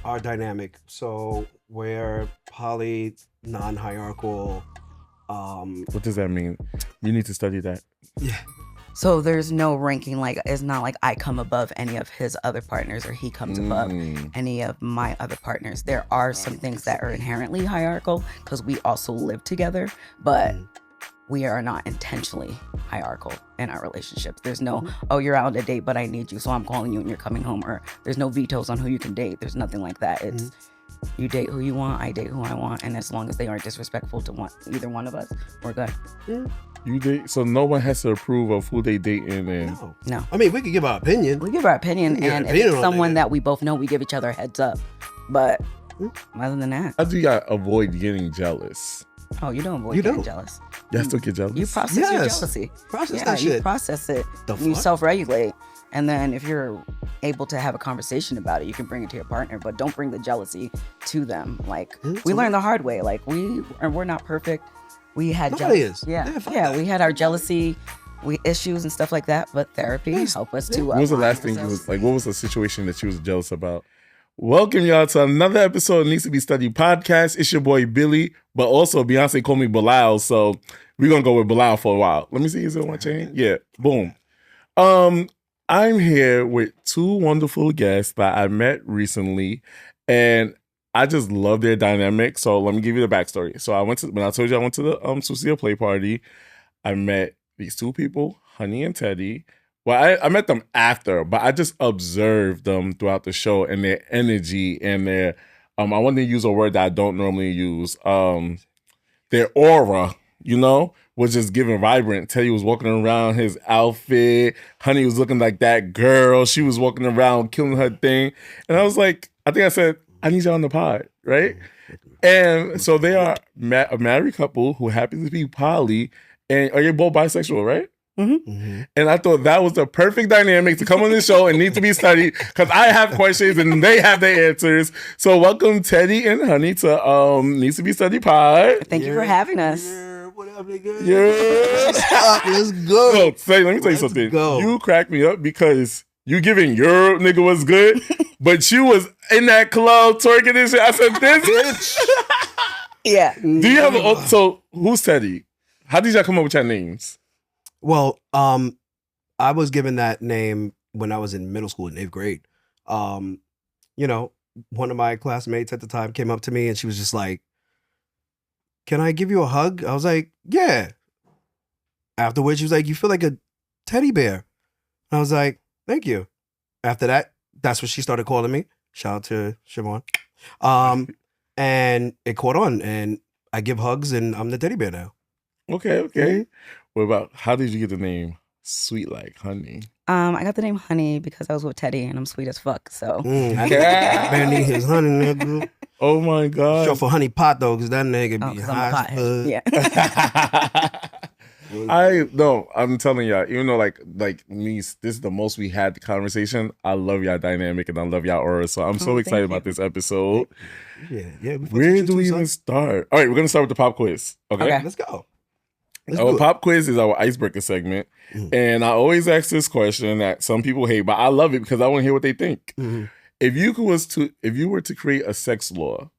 our dynamic. So we're poly, non-hierarchical. What does that mean? You need to study that. Yeah. So there's no ranking. Like, it's not like I come above any of his other partners or he comes above any of my other partners. There are some things that are inherently hierarchical because we also live together, but we are not intentionally hierarchical in our relationships. There's no, oh, you're out on a date, but I need you, so I'm calling you and you're coming home. Or there's no vetoes on who you can date. There's nothing like that. It's you date who you want, I date who I want, and as long as they aren't disrespectful to either one of us, we're good. You date, so no one has to approve of who they dating and No. I mean, we could give our opinion. We give our opinion, Yeah, and if opinion it's on someone it. that we both know, we give each other a heads up. But other than that, how do you gotta avoid getting jealous? oh, you don't avoid You getting don't. jealous. You still get jealous? You process your Yes. jealousy. Process that You shit. process it. The You fuck? self-regulate. And then if you're able to have a conversation about it, you can bring it to your partner, but don't bring the jealousy to them. Like, we learned the hard way. Like, we're not perfect. We had Nobody jealousy. is. Yeah. fuck Yeah, that. we had our jealousy issues and stuff like that, but therapy helped us to What was the align last thing you ourselves. was like? What was the situation that you was jealous about? Welcome y'all to another episode of Needs to Be Studied podcast. It's your boy Billy, but also Beyonce called me Bilal, so we're gonna go with Bilal for a while. Let me see, is it on my chain? Yeah, boom. I'm here with two wonderful guests that I met recently, and I just love their dynamic. So let me give you the backstory. So when I told you I went to the Sucia play party, I met these two people, Honey and Teddy. Well, I met them after, but I just observed them throughout the show and their energy and their I want to use a word that I don't normally use. Their aura, was just giving vibrant. Teddy was walking around his outfit. Honey was looking like that girl. She was walking around killing her thing. And I was like, I think I said, I need y'all on the pod, right? And so they are a married couple who happens to be poly. And are you both bisexual, right? And I thought that was the perfect dynamic to come on the show and need to be studied because I have questions and they have their answers. So welcome Teddy and Honey to Needs to Be Studied pod. Thank you for having us. Yeah, what up, nigga? Yeah. Let's go. No, say, let me tell you Let's something. go. You cracked me up because you giving your nigga was good, but you was in that club twerking and shit. I said, this bitch. Yeah. Do you have so who's Teddy? How did y'all come up with your names? Well, I was given that name when I was in middle school in 8th grade. One of my classmates at the time came up to me and she was just like, "Can I give you a hug?" I was like, "Yeah." After which she was like, "You feel like a teddy bear." And I was like, "Thank you." After that, that's what she started calling me. Shout out to Siobhan. And it caught on and I give hugs and I'm the teddy bear now. Okay. What about how did you get the name Sweet Like Honey? I got the name Honey because I was with Teddy and I'm sweet as fuck. So Man need his honey, nigga. Oh my God. Short for honey pot though, because that nigga be 'cause I'm a high pothead. Yeah. I'm telling y'all, even though like me, this is the most we had the conversation. I love y'all dynamic and I love y'all aura. So I'm so excited about this episode. Yeah. Where do we even start? All right, we're gonna start with the pop quiz. Okay. Let's go. Our pop quiz is our icebreaker segment. And I always ask this question that some people hate, but I love it because I want to hear what they think. If you were to create a sex law,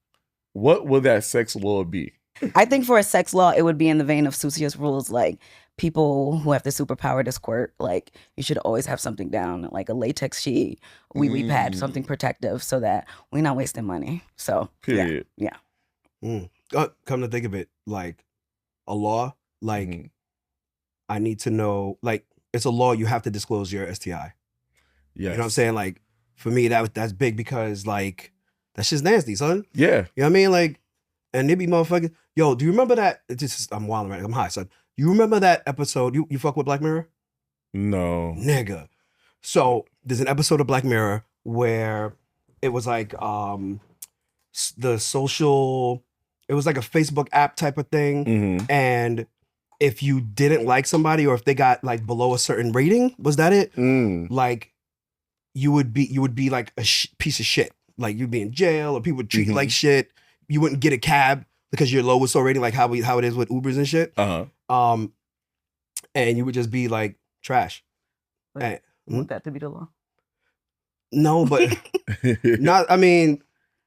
what would that sex law be? I think for a sex law, it would be in the vein of Sucia's rules, like people who have the superpower to squirt, like you should always have something down, like a latex sheet, wee pad, something protective so that we're not wasting money. So, period. Yeah. Come to think of it, like a law, like I need to know, like it's a law you have to disclose your STI. Yes. You know what I'm saying? Like for me, that's big because like that shit's nasty, son. Yeah. You know what I mean? Like, and they be motherfucking, yo, do you remember that? I'm wilding right now. I'm high, son. You remember that episode? You fuck with Black Mirror? No. Nigga. So there's an episode of Black Mirror where it was like the social, it was like a Facebook app type of thing. And if you didn't like somebody or if they got like below a certain rating, was that it? Like you would be like a piece of shit. Like you'd be in jail or people would treat you like shit. You wouldn't get a cab because you're low so rating, like how it is with Ubers and shit. And you would just be like trash. Want that to be the law? No, but not. I mean,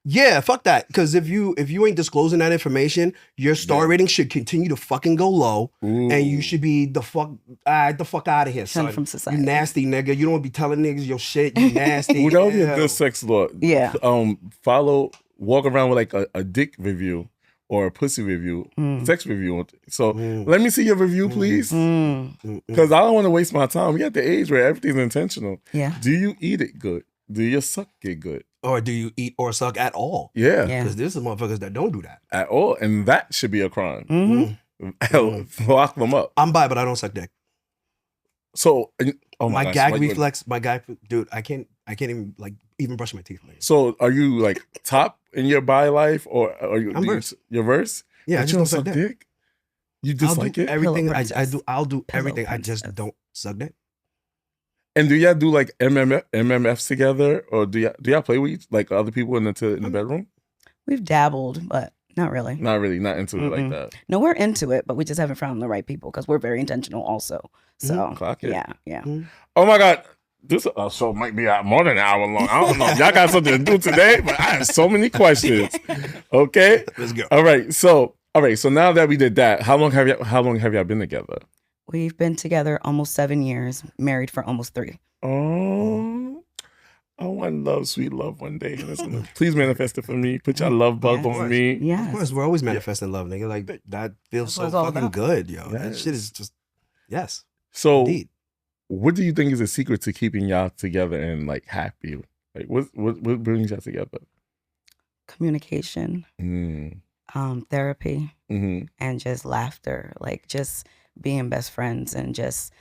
Yeah, fuck that. Because if you ain't disclosing that information, your star rating should continue to fucking go low, and you should be the fuck out of here, Shunned son. from society. You nasty nigga. You don't want to be telling niggas your shit. You nasty. Would that be a Ew. good sex law? Yeah. Walk around with like a dick review or a pussy review, sex review. So let me see your review, please. Because I don't want to waste my time. We at the age where everything's intentional. Yeah. Do you eat it good? Do you suck it good? Or do you eat or suck at all? Yeah. Because there's some motherfuckers that don't do that. At all. And that should be a crime. Lock them up. I'm bi, but I don't suck dick. So, oh my gosh, gag why you- reflex, dude, I can't even even brush my teeth. Like, So, are you like top in your bi life, or are you? I'm verse. Your verse? yeah, I But just you don't suck suck dick. dick. You dislike it. Everything Pillow I princess. do. I'll do Pillow everything. I just princess. don't suck dick. And do y'all do like MMFs together, or do y'all play with like other people in the bedroom? We've dabbled, but not really. Not really, not into it like that. No, we're into it, but we just haven't found the right people because we're very intentional also. So Clock it. yeah. Oh my God. This show might be out more than an hour long. I don't know. Y'all got something to do today, but I have so many questions. Okay? Let's go. All right. So now that we did that, how long have y'all been together? We've been together almost 7 years, married for almost 3. Oh, I want love, sweet love one day. Listen, please manifest it for me. Put your love bug Yes. on me. Of Yeah. course, we're always manifesting love, nigga. Like that feels That's so what it's all fucking about. good, yo. That Yes. shit is just yes, So, indeed. what do you think is the secret to keeping y'all together and like happy? Like, what brings y'all together? Communication, therapy, Mm-hmm. and just laughter. Like just being best friends and just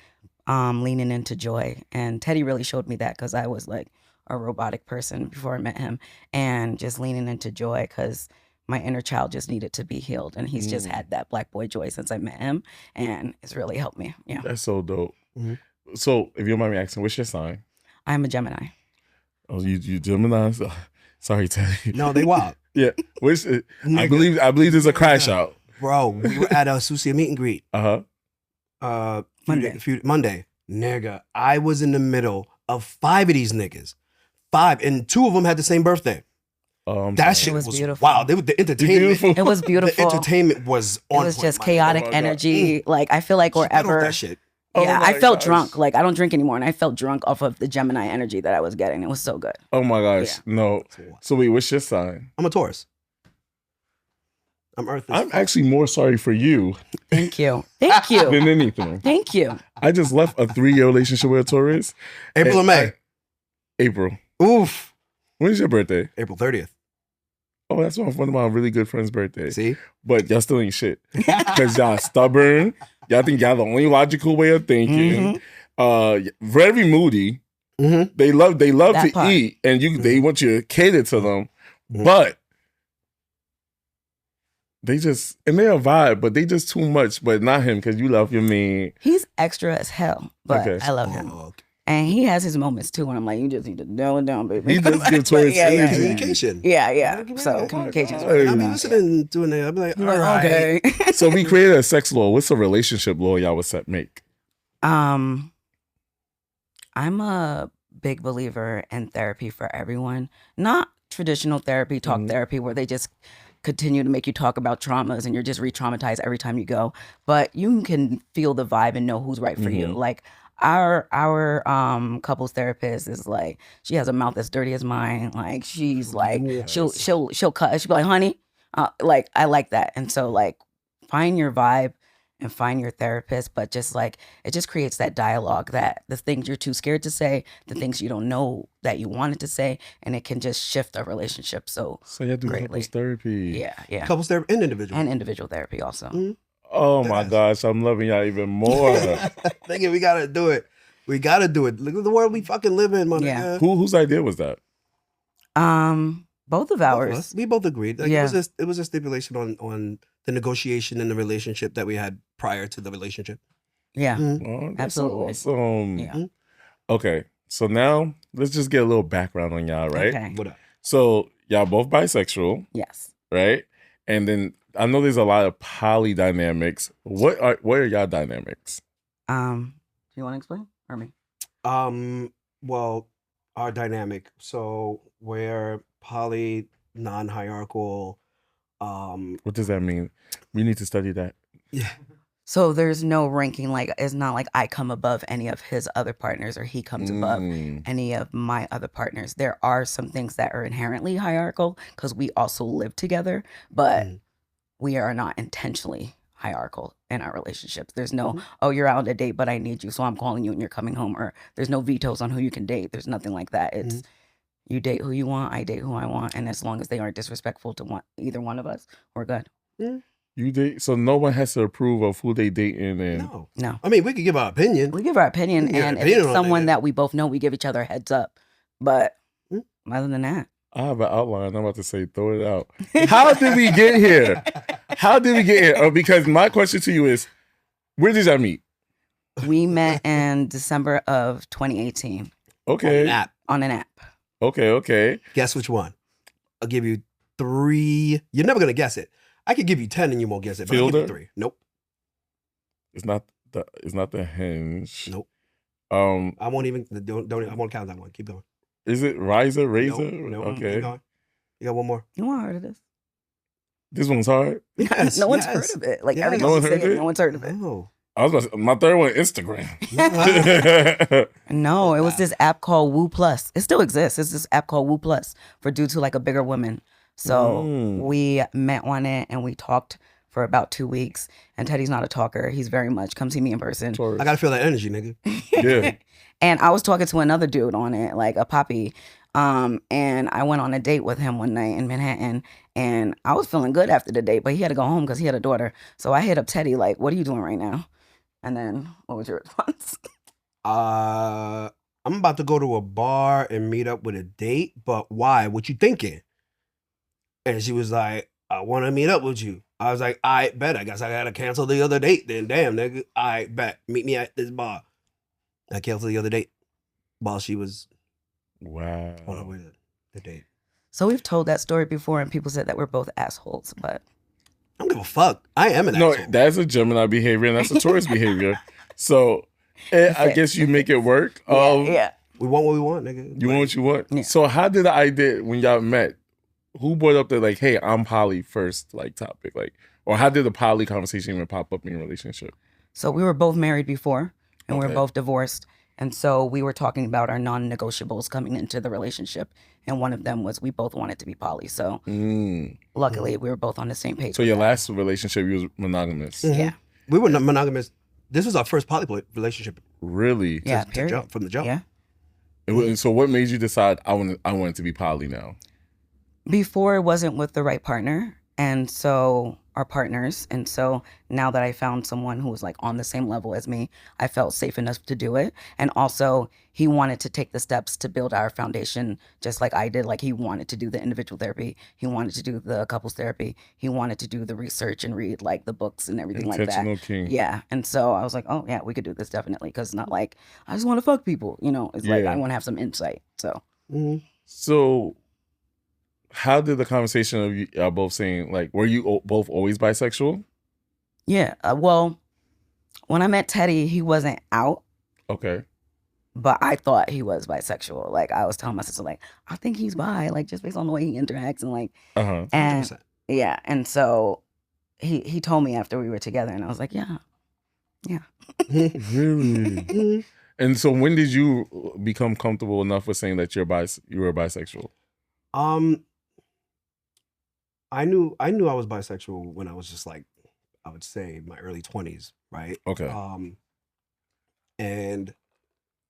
leaning into joy. And Teddy really showed me that because I was like a robotic person before I met him, and just leaning into joy because my inner child just needed to be healed, and he's just had that black boy joy since I met him, and it's really helped me. Yeah, That's so dope. Mhm. So, if you don't mind me asking, what's your sign? I'm a Gemini. Oh, you Gemini? Sorry, Teddy. No, they wild. Yeah. Which I Nigga. believe there's a crash out. Bro, we were at a Susia meet and greet. Uh-huh. Monday. Nigga, I was in the middle of 5 of these niggas. 5, and 2 of them had the same birthday. That shit was was beautiful. wow. The entertainment, Beautiful. It was the beautiful. entertainment was It on was point, just my nigga. chaotic Oh my God. energy. Like I feel like She fed off wherever. that shit. Oh Yeah, my I felt gosh. drunk. Like I don't drink anymore, and I felt drunk off of the Gemini energy that I was getting. It was so good. Oh my gosh. Yeah. No. So wait, what's your sign? I'm a Taurus. I'm Earth. I'm actually more sorry for you Thank you. Thank you. than anything. Thank you. I just left a 3-year relationship with a Taurus. April or and May. April. Oof. When's your birthday? April 30th. Oh, that's one of my really good friends' birthdays. See? But y'all still ain't shit. Because y'all stubborn. Y'all think y'all the only logical way of thinking. Very moody. Mm-hmm. They love That to part. eat, and they want you to cater to them. Mhm. But they just, and they're a vibe, but they just too much. But not him, because you love your man. He's extra as hell, but Okay. I love him. Oh, And he has his moments too, and I'm like, you just need to nail it down, baby. He does give But Taurus yeah, energy. communication. Yeah. Give me So that. communication's Oh my really God. I'll be nice. listening to it. I'll be like, all Like, right. okay. So we created a sex law. What's a relationship law y'all would make? I'm a big believer in therapy for everyone. Not traditional therapy, talk therapy, where they just continue to make you talk about traumas and you're just re-traumatized every time you go. But you can feel the vibe and know who's right for you. Like our couples therapist is like, she has a mouth that's dirty as mine. Like she's like, she'll cut. She'll be like, honey, like I like that. And so like find your vibe and find your therapist, but just like it just creates that dialogue, that the things you're too scared to say, the things you don't know that you wanted to say, and it can just shift a relationship. So y'all do greatly. couples therapy. Yeah. Couples therapy and individual. And individual therapy also. Oh my gosh, I'm loving y'all even more. Nigga, we gotta do it. We gotta do it. Look at the world we fucking live in, my Yeah. nigga. Whose idea was that? Both of Both of ours. us. We both agreed. Like, Yeah. it was a stipulation on the negotiation in the relationship that we had prior to the relationship. Yeah. Oh, that's Absolutely. awesome. Yeah. Okay, so now let's just get a little background on y'all, right? Okay. What up? So y'all both bisexual, Yes. right? And then I know there's a lot of poly dynamics. What are y'all dynamics? Do you want to explain or me? Well, our dynamic. So we're poly non-hierarchical. What does that mean? We need to study that. Yeah. So there's no ranking, like it's not like I come above any of his other partners or he comes above any of my other partners. There are some things that are inherently hierarchical because we also live together, but we are not intentionally hierarchical in our relationships. There's no, oh, you're out on a date, but I need you, so I'm calling you and you're coming home. Or there's no vetoes on who you can date. There's nothing like that. It's you date who you want, I date who I want, and as long as they aren't disrespectful to either one of us, we're good. You date, so no one has to approve of who they dating and No. I mean, we could give our opinion. We give our opinion, give our and if opinion it's on someone that. that we both know, we give each other a heads up. But other than that, I have an outline. I'm about to say, throw it out. How did we get here? How did we get here? Oh, because my question to you is, where did y'all meet? we met in December of 2018 Okay. on an app. Okay. Guess which one? I'll give you 3. You're never gonna guess it. I could give you 10 and you won't guess it. But I'll give you 3. Nope. It's not the Hinge. Nope. I won't even. Don't. I won't count that one. Keep going. Is it Razor? Nope. Okay. Keep going. You got one more. No one heard of this. This one's hard. Yes. No one's heard of it. Like every No time one you say heard it, it? no one's heard of it. Oh. I was about to, my third one, Instagram. No, it was this app called Woo Plus. It still exists. It's this app called Woo Plus for dudes who like a bigger woman. So we met on it and we talked for about 2 weeks. And Teddy's not a talker. He's very much come see me in person. I gotta feel that energy, nigga. Yeah. And I was talking to another dude on it, like a poppy. And I went on a date with him one night in Manhattan, and I was feeling good after the date, but he had to go home because he had a daughter. So I hit up Teddy, like, what are you doing right now? And then what was your response? I'm about to go to a bar and meet up with a date, but why? What you thinking? And she was like, I want to meet up with you. I was like, I bet. I guess I gotta cancel the other date then. Damn, nigga. I bet. Meet me at this bar. I canceled the other date while she was on her way to the date. So we've told that story before, and people said that we're both assholes, but I don't give a fuck. I am an asshole. That's a Gemini behavior and that's a Taurus behavior. So I guess you make it work. yeah. We want what we want, nigga. You want what you want. Yeah. So how did the idea when y'all met? Who brought up the like, hey, I'm poly first like topic, like, or how did the poly conversation even pop up in your relationship? So we were both married before, and we Okay. were both divorced. And so we were talking about our non-negotiables coming into the relationship. And one of them was we both wanted to be poly. So luckily we were both on the same page. So your last relationship, you was monogamous. Yeah. We were not monogamous. This was our first poly relationship. Really? Yeah, to period. jump, from the jump. Yeah. And so what made you decide I wanted to be poly now? Before it wasn't with the right partner. And so our partners. And so now that I found someone who was like on the same level as me, I felt safe enough to do it. And also he wanted to take the steps to build our foundation just like I did. Like he wanted to do the individual therapy. He wanted to do the couples therapy. He wanted to do the research and read like the books and everything like that. Intentional king. Yeah. And so I was like, oh yeah, we could do this definitely. Cause it's not like I just want to fuck people, you know, it's like Yeah. I want to have some insight. So So how did the conversation of you both saying, like, were you both always bisexual? yeah. Well, when I met Teddy, he wasn't out. Okay. But I thought he was bisexual. Like I was telling my sister, like, I think he's bi, like just based on the way he interacts and like Uh-huh. and 100%. yeah. And so he told me after we were together and I was like, yeah. Really? And so when did you become comfortable enough with saying that you were bisexual? I knew I was bisexual when I was just like, I would say my early 20s, right? Okay. And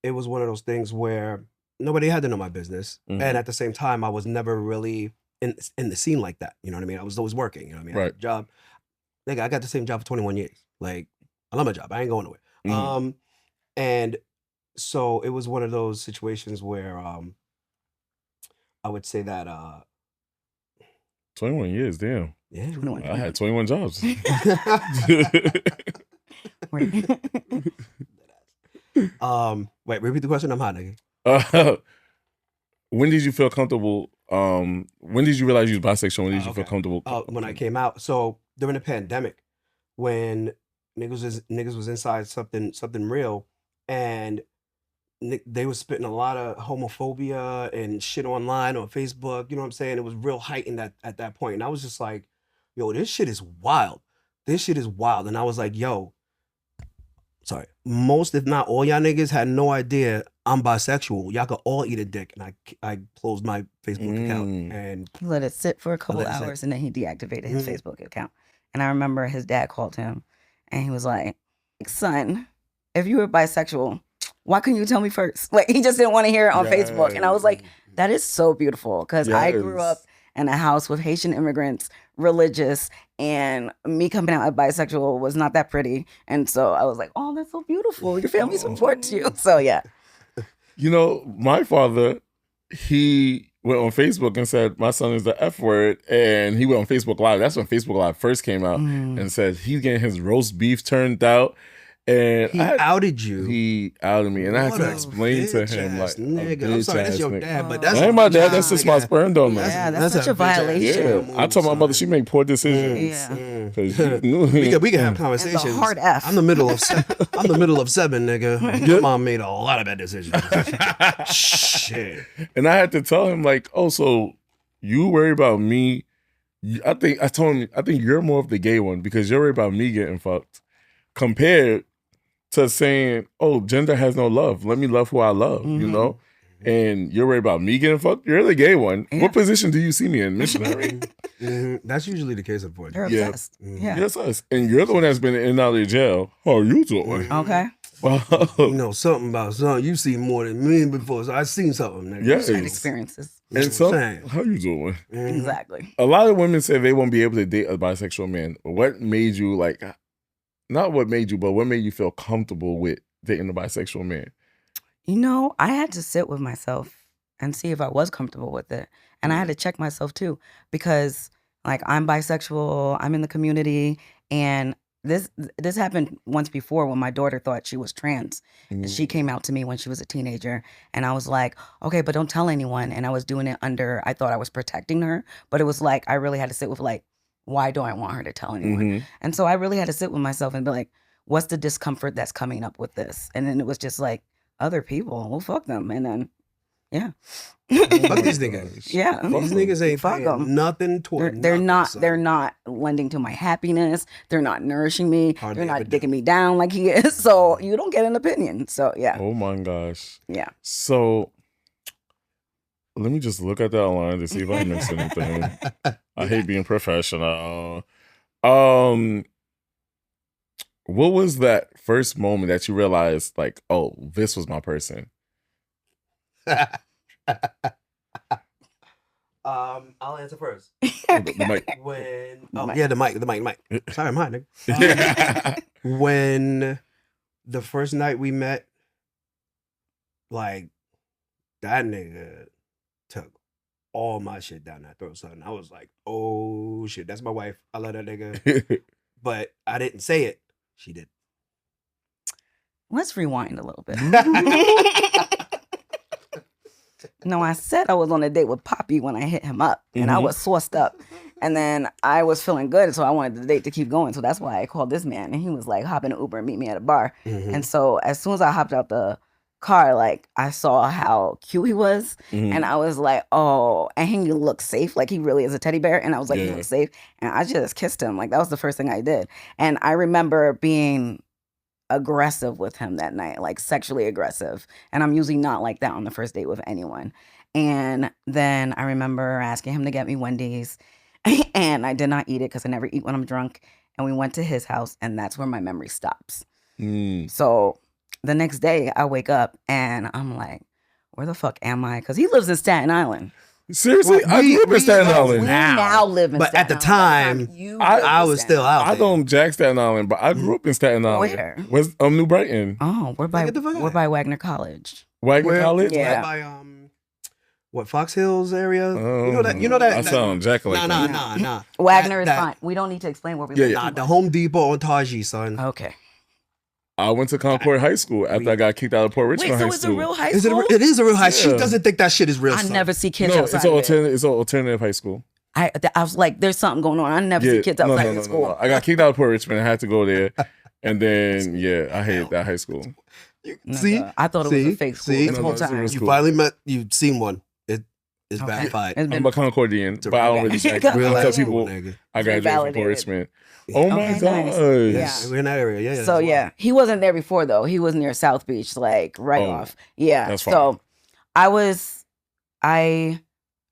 it was one of those things where nobody had to know my business. Mhm. And at the same time, I was never really in the scene like that. You know what I mean? I was always working, you know what I mean? I had a job. Nigga, I got the same job for 21 years. Like, I love my job. I ain't going nowhere. Mhm. And so it was one of those situations where I would say that 21 years, damn. yeah. 21. I had 21 jobs. Wait, repeat the question. I'm hot, nigga. When did you feel comfortable? When did you realize you was bisexual? When did you feel Okay. comfortable? When I came out. So during the pandemic, when niggas was inside something real, and they were spitting a lot of homophobia and shit online on Facebook. You know what I'm saying? It was real heightened at that point. And I was just like, yo, this shit is wild. This shit is wild. And I was like, yo, sorry, most if not all y'all niggas had no idea I'm bisexual. Y'all could all eat a dick. And I closed my Facebook account and he let it sit for a couple hours and then he deactivated his Facebook account. And I remember his dad called him and he was like, son, if you were bisexual, why couldn't you tell me first? Like, he just didn't want to hear it on Facebook. And I was like, that is so beautiful. Because I grew up in a house with Haitian immigrants, religious, and me coming out as bisexual was not that pretty. And so I was like, oh, that's so beautiful. Your family supports you. So, yeah. You know, my father, he went on Facebook and said, my son is the F word. And he went on Facebook Live. That's when Facebook Live first came out and said he's getting his roast beef turned out. And he outed you. He outed me. And I had to explain to him, like, nigga. I'm sorry, that's your dad, but that's ain't my dad. That's just my sperm donor. Yeah, that's such a violation. Yeah. I told my mother she make poor decisions. Yeah. We can have conversations. That's a hard F. I'm the middle of 7, nigga. Your mom made a lot of bad decisions. Shit. And I had to tell him, like, oh, so you worry about me. I told him, I think you're more of the gay one because you're worried about me getting fucked compared to saying, oh, gender has no love. Let me love who I love, you know? And you're worried about me getting fucked? You're the gay one. Yeah. What position do you see me in? Missionary? That's usually the case, unfortunately. You're obsessed. Yeah. Yes, us. And you're the one that's been in and out of jail. How are you doing? Okay. Well, you know something about something. You've seen more than me before, so I've seen something. Nigga. Yes. Experiences. And so, how you doing? Exactly. A lot of women say they won't be able to date a bisexual man. What made you, like, not what made you, but what made you feel comfortable with dating a bisexual man? You know, I had to sit with myself and see if I was comfortable with it. And I had to check myself too, because like I'm bisexual, I'm in the community, and this happened once before when my daughter thought she was trans. And she came out to me when she was a teenager, and I was like, okay, but don't tell anyone. And I was doing it I thought I was protecting her, but it was like I really had to sit with like, why do I want her to tell anyone? And so I really had to sit with myself and be like, what's the discomfort that's coming up with this? And then it was just like, other people, well, fuck them. And then, yeah. Fuck these niggas. Yeah. These niggas ain't fuck them. Nothing toward they're not lending to my happiness. They're not nourishing me. They're not digging me down like he is. So you don't get an opinion. So yeah. Oh my gosh. Yeah. So let me just look at that line to see if I missed anything. I hate being professional. What was that first moment that you realized, like, oh, this was my person? I'll answer first. The mic. The mic. Sorry, I'm hot, nigga. When the first night we met, like, that nigga took all my shit down that throat, son. I was like, oh shit, that's my wife. I love that nigga. But I didn't say it. She did. Let's rewind a little bit. No, I said I was on a date with Poppy when I hit him up, and I was sauced up. And then I was feeling good, so I wanted the date to keep going. So that's why I called this man, and he was like, hop in an Uber and meet me at a bar. And so as soon as I hopped out the car, like, I saw how cute he was, and I was like, oh, and he looked safe, like he really is a teddy bear. And I was like, he looks safe, and I just kissed him. Like, that was the first thing I did. And I remember being aggressive with him that night, like sexually aggressive, and I'm usually not like that on the first date with anyone. And then I remember asking him to get me Wendy's, and I did not eat it because I never eat when I'm drunk. And we went to his house, and that's where my memory stops. So the next day I wake up and I'm like, where the fuck am I? Because he lives in Staten Island. Seriously? I grew up in Staten Island. We now live in Staten Island. But at the time, I was still out there. I don't jack Staten Island, but I grew up in Staten Island. Where? Where's New Brighton? Oh, we're by Wagner College. Wagner College? Yeah. By what, Fox Hills area? You know that. I sound jack like that. Nah. Wagner is fine. We don't need to explain where we live. Nah, the Home Depot on Taji, son. Okay. I went to Concord High School after I got kicked out of Port Richmond High School. Wait, so it's a real high school? It is a real high school. She doesn't think that shit is real. I never see kids No, outside it's an alternative high school. I was like, there's something going on. I never see kids outside of school. No. I got kicked out of Port Richmond. I had to go there. And then, I hated that high school. See, I thought it was a fake school See, this No, whole no, it's a time. real you school. finally met. You've seen one. It's Okay. verified. It's I'm been a Concordian, but I don't really Okay. like Real I tell life people nigga. I It's been graduated from validated. Richmond. Oh my Okay, gosh. nice. Yeah, we're in that area. Yeah. So that's yeah, wild. he wasn't there before though. He was near South Beach, like right Oh, off. Yeah. that's So I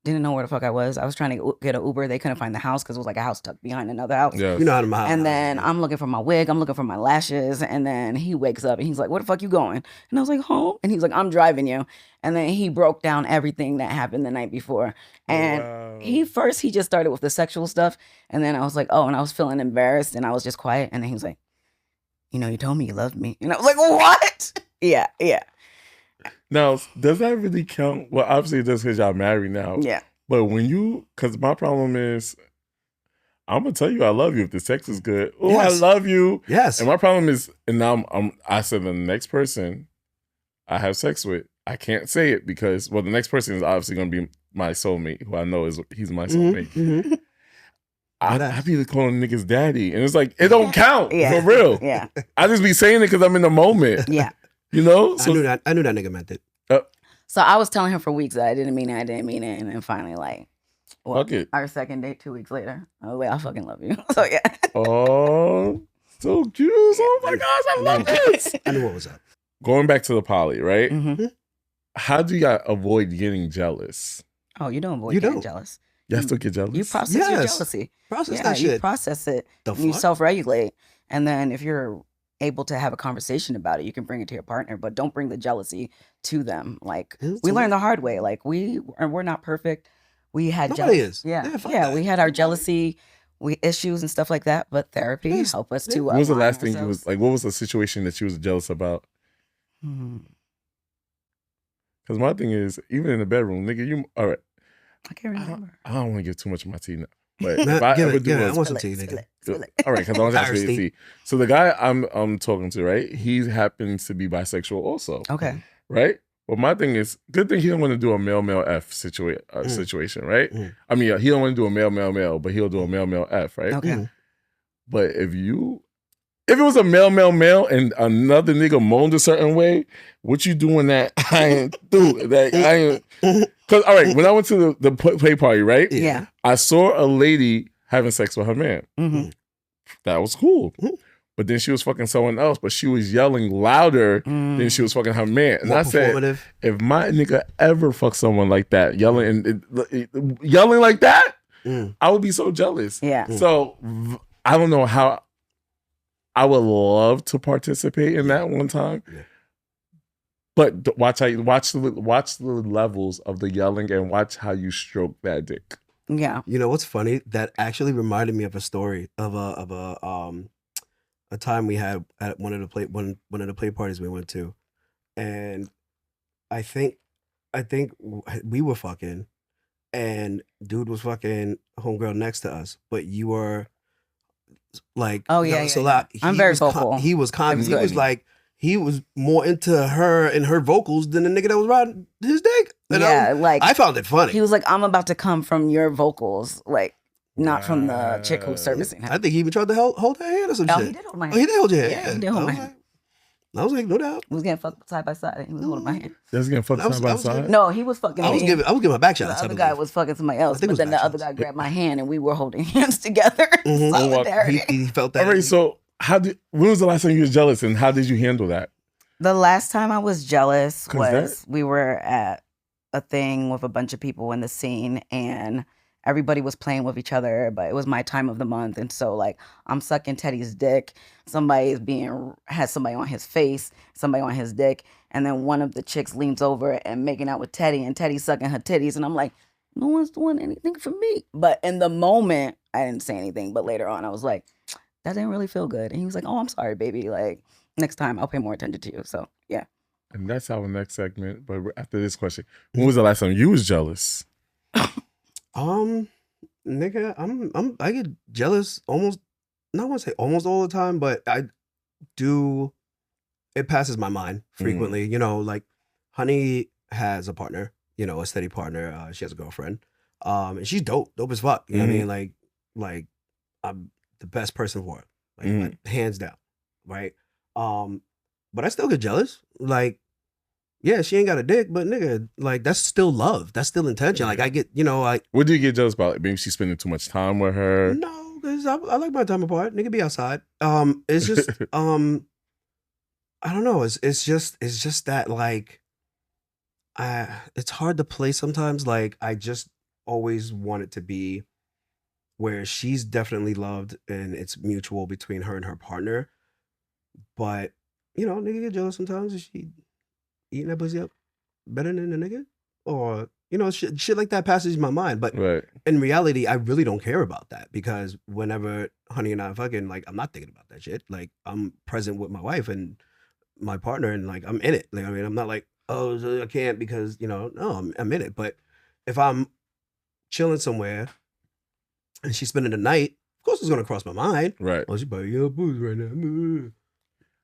didn't know where the fuck I was. I was trying to get an Uber. They couldn't find the house because it was like a house tucked behind another house. Yes. You know how to my And then I'm looking for my wig. I'm looking for my lashes. And then he wakes up and he's like, "Where the fuck you going?" And I was like, "Home." And he's like, "I'm driving you." And then he broke down everything that happened the night before. And Wow. he just started with the sexual stuff. And then I was like, oh, and I was feeling embarrassed and I was just quiet. And then he was like, "You told me you loved me." And I was like, "What?" Yeah. Now, does that really count? Well, obviously it does because y'all married now. Yeah. But because my problem is, I'm gonna tell you I love you if the sex is good. Oh, Yes. I love you. Yes. And my problem is, and now I said the next person I have sex with, I can't say it because the next person is obviously gonna be my soulmate, who I know he's my soulmate. Mm-hmm. I be calling niggas daddy, and it's like it don't count Yeah. for real. Yeah. I just be saying it because I'm in the moment. Yeah. You know. I knew that nigga meant it. So I was telling him for weeks that I didn't mean it. And then finally, like, Fuck it. our second date 2 weeks later, I was like, "I fucking love you." So yeah. Oh, so cute. Oh my gosh, I love this. I knew what was up. Going back to the poly, right? Mhm. How do you avoid getting jealous? Oh, you don't avoid You getting don't. jealous. Y'all still get jealous? You process your Yes. jealousy. Process Yeah, that you shit. process it. The And you fuck? self-regulate. And then if you're able to have a conversation about it, you can bring it to your partner, but don't bring the jealousy to them. Like It's we a- learned the hard way. Like we're not perfect. We had Nobody jealousy. is. Yeah. Yeah, fuck Yeah. that. We had our jealousy issues and stuff like that. But therapy Yes. help us Yeah. to What was the align last thing you ourselves. was like? What was the situation that you was jealous about? Hmm. Because my thing is, even in the bedroom, nigga, you all right? I can't I remember. don't want to give too much of my tea now, but Nah, if I give ever it, do, give it. I want want some Spill tea, it, spill nigga. it, spill it. all right, because I want to ask you to Thirsty. see. So the guy I'm talking to, right? He happens to be bisexual also, Okay. right? Well, my thing is, good thing he don't want to do a male F situation, right? Mm. I mean, he don't want to do a male, but he'll do a male F, right? Okay. Mm. But if it was a male, and another nigga moaned a certain way, what you doing that I ain't do? That I ain't. Because, all right, when I went to the play party, right? Yeah. I saw a lady having sex with her man. Mm-hmm. That was cool. Mhm. But then she was fucking someone else, but she was yelling louder than she was fucking her man. And More I said, performative. if my nigga ever fuck someone like that, yelling like that, Mm. I would be so jealous. Yeah. So I don't know how I would love to participate in that one time. Yeah. But watch the levels of the yelling and watch how you stroke that dick. Yeah. You know what's funny? That actually reminded me of a story of a time we had at one of the play parties we went to, and I think we were fucking, and dude was fucking homegirl next to us, but you were like, Oh, yeah, yeah, so yeah. loud. I'm He very was vocal. he was It was he was good. like. He was more into her and her vocals than the nigga that was riding his dick. And Yeah. Like I found it funny. he was like, "I'm about to come from your vocals, like not from the chick who's servicing him." I think he even tried to hold her hand or some Oh, shit. he did hold my Oh, hand. he did hold your hand. Yeah, he did hold my hand. I was like, no doubt. We was getting fucked side by side. And he was holding my hand. That's getting fucked I was- side by I was side. giving- No, he was fucking I was me. giving my back shots. The I other guy believe. was fucking somebody else, I think it but was then the back other shots. guy grabbed my hand and we were holding hands together. Mhm. Solidarity. He felt that. All right, so when was the last time you was jealous and how did you handle that? The last time I was jealous 'Cause was we were at a thing with a bunch of people in the scene and everybody was playing with each other, but it was my time of the month. And so like I'm sucking Teddy's dick. Somebody has somebody on his face, somebody on his dick. And then one of the chicks leans over and making out with Teddy and Teddy's sucking her titties. And I'm like, no one's doing anything for me. But in the moment, I didn't say anything. But later on, I was like, that didn't really feel good. And he was like, oh, I'm sorry, baby. Like, next time I'll pay more attention to you. So yeah. And that's our next segment. But after this question, when was the last time you was jealous? Nigga, I get jealous almost. Not want to say almost all the time, but I do. It passes my mind frequently. You know, like Honey has a partner. You know, a steady partner. She has a girlfriend. And she's dope as fuck. You know what I mean? Like I'm the best person for it. Like hands down, right? but I still get jealous. Like, yeah, she ain't got a dick, but nigga, like that's still love. That's still intention. Like I get, like what do you get jealous about? Maybe she's spending too much time with her. no, because I like my time apart. Nigga be outside. It's just I don't know. It's just that like it's hard to play sometimes. Like I just always want it to be where she's definitely loved and it's mutual between her and her partner. But nigga get jealous sometimes. Is she eating that pussy up better than the nigga? Or shit like that passes my mind. But Right. in reality, I really don't care about that because whenever Honey and I fucking, like, I'm not thinking about that shit. Like, I'm present with my wife and my partner, and like I'm in it. Like, I mean, I'm not like, oh, so I can't because no, I'm in it. But if I'm chilling somewhere and she's spending the night, of course it's gonna cross my mind. Right. Oh, she buying your booze right now.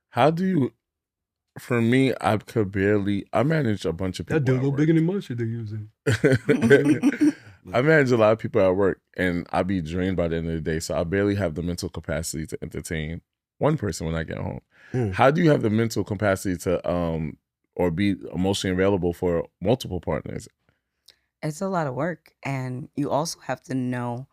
How do you? For me, I manage a bunch of people. That dude a little bigger than my shit they're using. I manage a lot of people at work, and I be drained by the end of the day. So I barely have the mental capacity to entertain one person when I get home. How do you have the mental capacity to or be emotionally available for multiple partners? It's a lot of work, and you also have to know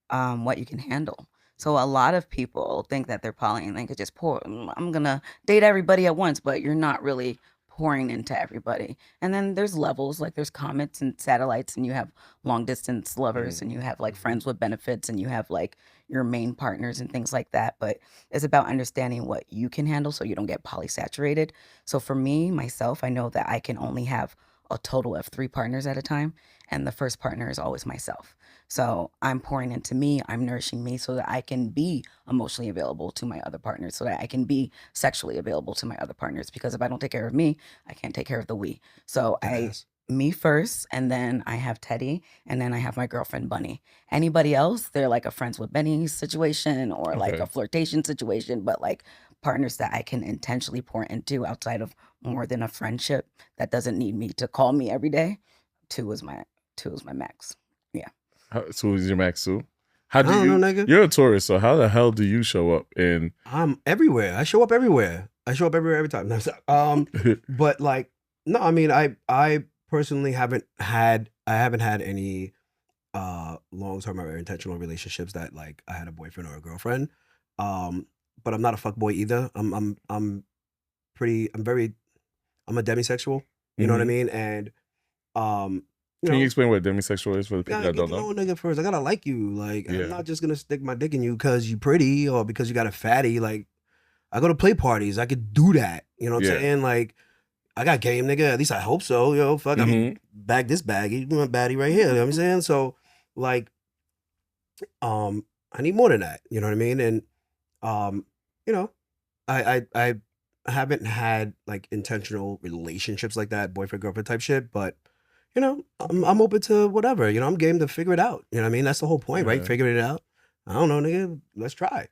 what you can handle. So a lot of people think that they're poly and they could just pour. I'm gonna date everybody at once, but you're not really pouring into everybody. And then there's levels, like there's comets and satellites, and you have long distance lovers, and you have like friends with benefits, and you have like your main partners and things like that. But it's about understanding what you can handle so you don't get polysaturated. So for me, myself, I know that I can only have a total of 3 partners at a time, and the first partner is always myself. So I'm pouring into me, I'm nourishing me so that I can be emotionally available to my other partners, so that I can be sexually available to my other partners. Because if I don't take care of me, I can't take care of the we. So me first, and then I have Teddy, and then I have my girlfriend Bunny. Anybody else, they're like a friends with Benny situation or like a flirtation situation, but like partners that I can intentionally pour into outside of more than a friendship that doesn't need me to call me every day. 2 is my max. Yeah. So is your max too? How I don't know, nigga. You're a tourist, so how the hell do you show up in? I'm everywhere. I show up everywhere. Every time. But like, no, I mean, I personally haven't had any long-term or intentional relationships that like I had a boyfriend or a girlfriend. But I'm not a fuckboy either. I'm a demisexual. You know what I mean? And can you explain what demisexual is for the people that don't know? Nigga, first, I gotta like you. Like, I'm not just gonna stick my dick in you because you pretty or because you got a fatty. Like, I go to play parties. I could do that. You know what I'm saying? Like, I got game, nigga. At least I hope so. Fuck, I'm bag this baggy. My baddie right here. You know what I'm saying? So, like, I need more than that. You know what I mean? And, I haven't had like intentional relationships like that, boyfriend girlfriend type shit. But I'm open to whatever. I'm game to figure it out. You know what I mean? That's the whole point, right? Figuring it out. I don't know, nigga. Let's try.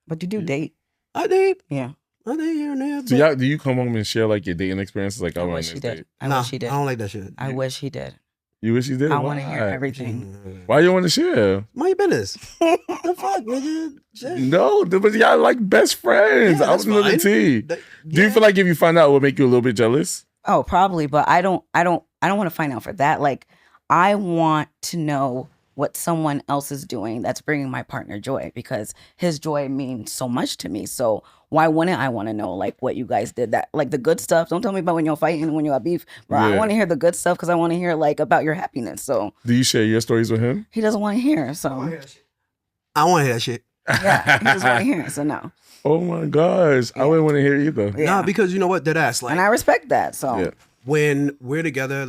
But you do date. I date. Yeah. I date here and there. So do you come home and share like your dating experiences? Like, I wish he did. I wish he did. I don't like that shit. I wish he did. You wish he did? I want to hear everything. Why you want to share? Mind your business. The fuck, nigga? Shit. No, but y'all like best friends. Yeah, I was another tea. Do you feel like if you find out, it would make you a little bit jealous? Oh, probably, but I don't want to find out for that. Like, I want to know what someone else is doing that's bringing my partner joy, because his joy means so much to me. So why wouldn't I want to know like what you guys did, that like the good stuff? Don't tell me about when you're fighting and when you got beef, but I want to hear the good stuff because I want to hear like about your happiness. So do you share your stories with him? He doesn't want to hear. So I want to hear that shit. Yeah, he doesn't want to hear it. So no. Oh my gosh, I wouldn't want to hear either. Yeah. Nah, because you know what, deadass. Like, and I respect that. So when we're together,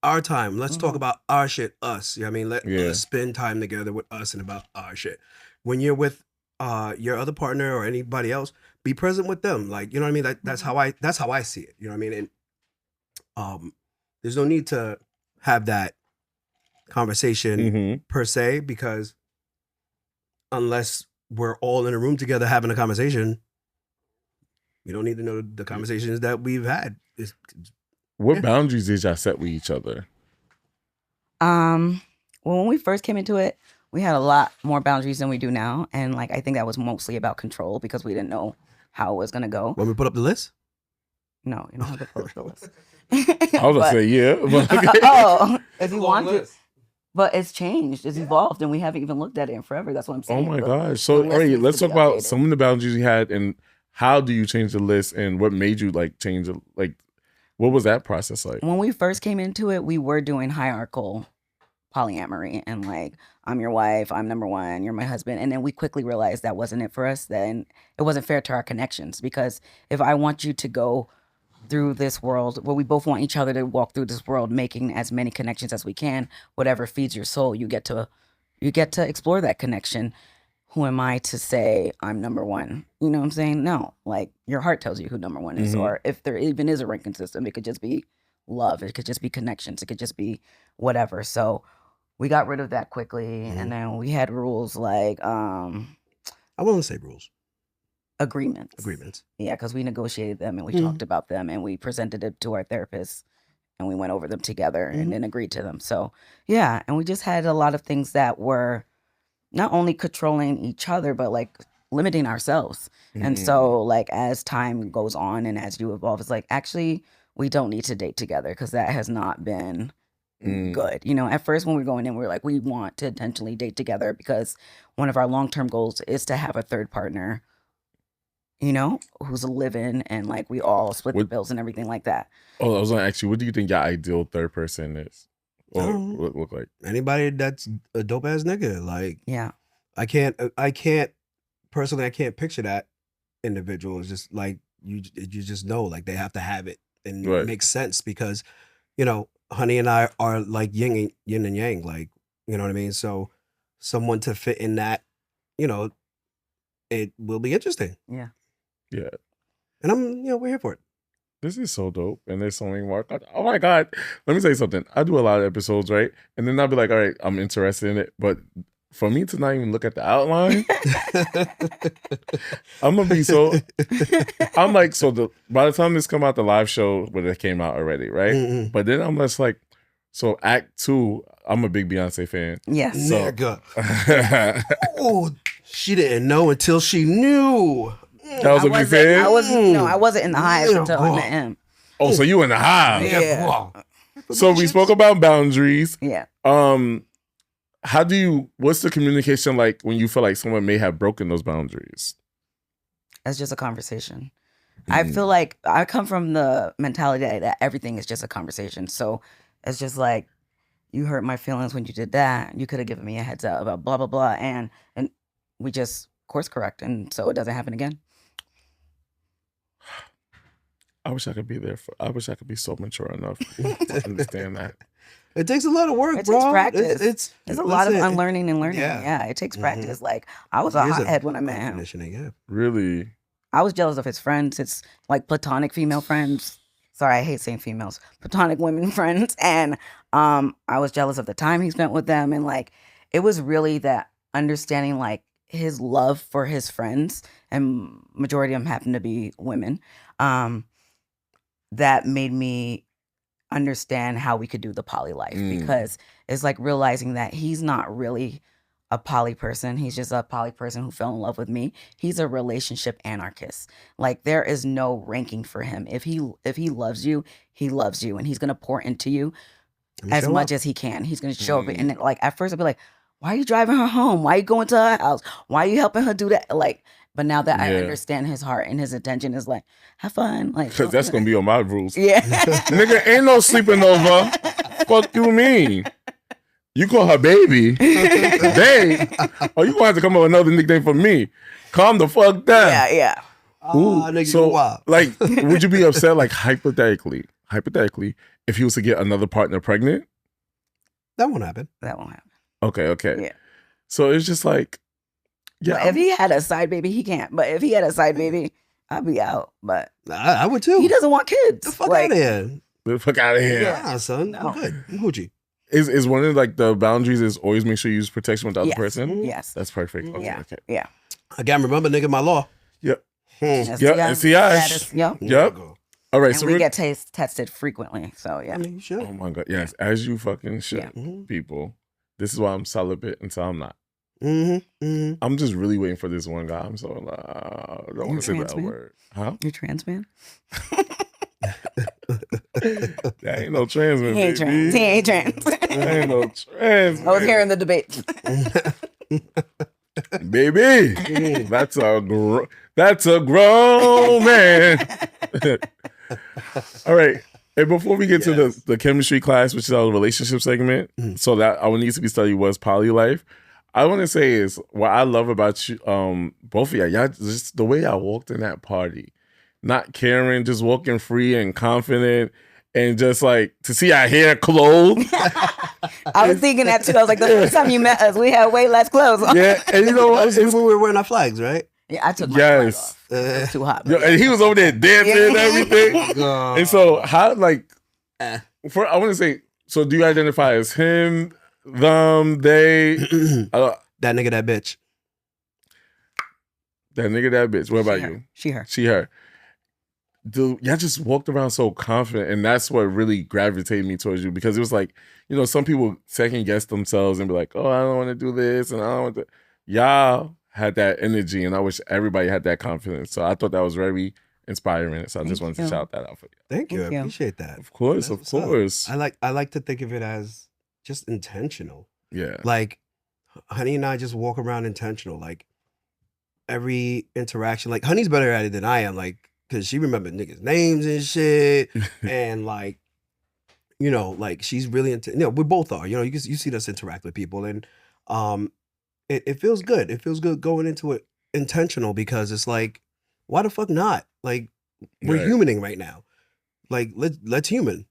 our time. Let's talk about our shit, us. You know what I mean? Let's spend time together with us and about our shit. When you're with your other partner or anybody else, be present with them. Like, you know what I mean? That's how I see it. You know what I mean? And there's no need to have that conversation per se, because unless we're all in a room together having a conversation, we don't need to know the conversations that we've had. What boundaries did y'all set with each other? Well, when we first came into it, we had a lot more boundaries than we do now. And like, I think that was mostly about control, because we didn't know how it was gonna go. When we put up the list? No, you don't have to post the list. I was gonna say yeah. But okay. Oh, if you want to. But it's changed. It's evolved, and we haven't even looked at it in forever. That's what I'm Oh saying. my The- gosh. So, the all list right, needs let's to talk be about updated. some of the boundaries you had and how do you change the list and what made you like change it? Like, what was that process like? When we first came into it, we were doing hierarchical polyamory and like, I'm your wife, I'm number one, you're my husband. And then we quickly realized that wasn't it for us. Then it wasn't fair to our connections, because if I want you to go through this world, well, we both want each other to walk through this world making as many connections as we can, whatever feeds your soul, you get to explore that connection. Who am I to say I'm number one? You know what I'm saying? No, like your heart tells you who number one is. Mhm. Or if there even is a ranking system, it could just be love. It could just be connections. It could just be whatever. So we got rid of that quickly. And then we had rules like I won't say rules. agreements. Agreements. Yeah, because we negotiated them and we talked about them and we presented it to our therapist and we went over them together and then agreed to them. So yeah, and we just had a lot of things that were not only controlling each other, but like limiting ourselves. And so like as time goes on and as you evolve, it's like, actually, we don't need to date together because that has not been good. You know, at first when we were going in, we were like, we want to intentionally date together because one of our long-term goals is to have a third partner, you know, who's a live-in and like we all split the What- bills and everything like that. Oh, I was gonna ask you, what do you think your ideal third person is? Or look like? Anybody that's a dope ass nigga. Like, Yeah. I can't personally, I can't picture that individual. It's just like, you just know, like, they have to have it. And Right. it makes sense because, you know, Honey and I are like yin and yang, like, you know what I mean? So someone to fit in that, you know, it will be interesting. Yeah. Yeah. And we're here for it. This is so dope. And there's so many more. Oh my God. Let me say something. I do a lot of episodes, right? And then I'll be like, all right, I'm interested in it. But for me to not even look at the outline, I'm gonna be so. I'm like, by the time this come out, the live show, but it came out already, right? Mm-mm. But then I'm just like, so Act 2, I'm a big Beyonce fan. Yes. So- Nigga. Oh, she didn't know until she knew. That was a big fan? I wasn't in the highs Yeah, until I boy. met him. Oh, so you in the hive. Yeah. Wow. So we spoke about boundaries. Yeah. What's the communication like when you feel like someone may have broken those boundaries? It's just a conversation. I feel like I come from the mentality that everything is just a conversation. So it's just like, you hurt my feelings when you did that. You could have given me a heads up about blah, blah, blah. And we just course correct. And so it doesn't happen again. I wish I could be there. I wish I could be so mature enough to understand that. It takes a lot of work, It bro. takes practice. It's There's a lot of listen, unlearning and learning. yeah. Yeah, it takes practice. Like, I was a years of hothead when I met him. conditioning, yeah. Really? I was jealous of his friends, his like platonic female friends. Sorry, I hate saying females. Platonic women friends. And I was jealous of the time he spent with them. And like, it was really that understanding like his love for his friends, and majority of them happen to be women, that made me understand how we could do the poly life. Because it's like realizing that he's not really a poly person. He's just a poly person who fell in love with me. He's a relationship anarchist. Like, there is no ranking for him. If he loves you, he loves you, and he's gonna pour into you as much as he can. He's gonna show up. And like at first I'd be like, why are you driving her home? Why are you going to her house? Why are you helping her do that? Like, but now that I understand his heart and his intention is like, have fun. Like, Because that's going to be on my rules. yeah. Nigga, ain't no sleeping over. Fuck you mean? You call her baby. Babe. Oh, you going to have to come up with another nickname for me. Calm the fuck down. Yeah. Ooh, Nigga, so, you wild. like, would you be upset, like, hypothetically, if he was to get another partner pregnant? That won't happen. That won't happen. Okay. Yeah. So it's just like, But if he had a side baby, he can't. But if he had a side baby, I'd be out. But I would too. he doesn't want kids. The fuck like, out of here. the fuck out of here. Yeah, son. No. I'm good. I'm Gucci. Is one of like the boundaries is always make sure you use protection with the other Yes. person? Yes. That's perfect. Okay, Yeah. okay. Yeah. I can't remember, nigga, my law. Yep. STI Yeah, status, Yep. Yep. All right, And so we we're- get tested frequently. So yeah. I mean, you should. Oh my god, yes, as you fucking should, Yeah. Mhm. people. This is why I'm celibate until I'm not. I'm just really waiting for this one guy. I'm so I don't want to say that word. Huh? You trans man? That ain't no trans man. He ain't trans. He ain't trans. That ain't no trans man. I was hearing the debates. Baby, that's a grown man. All right. And before we get to the chemistry class, which is our relationship segment, so that our needs to be studied was poly life. I want to say is what I love about you, both of y'all just the way y'all walked in that party, not caring, just walking free and confident. And just like to see our hair clothed. I was thinking that too. I was like, the first time you met us, we had way less clothes on. Yeah, and you know what? When we were wearing our flags, right? Yeah, I took my flag off. It was too hot. Yo, and he was over there dancing and everything. And so, how, like, I want to say, so do you identify as him, them, they? That nigga, that bitch. That nigga, that bitch. What about you? She, her. She, her. Dude, y'all just walked around so confident, and that's what really gravitated me towards you, because it was like, you know, some people second guess themselves and be like, oh, I don't want to do this, and I don't want to. Y'all had that energy, and I wish everybody had that confidence. So I thought that was very inspiring. So I just wanted to shout that out for you. Thank you. I appreciate that. Of course, of course. I like to think of it as just intentional. Yeah. Like, Honey and I just walk around intentional. Like, every interaction, like, Honey's better at it than I am. Like, because she remembered niggas' names and shit. And, like, you know, like, she's really into, you know, we both are. You know, you see us interact with people. And it feels good. It feels good going into it intentional, because it's like, why the fuck not? Like, we're humaning right now. Like, let's human.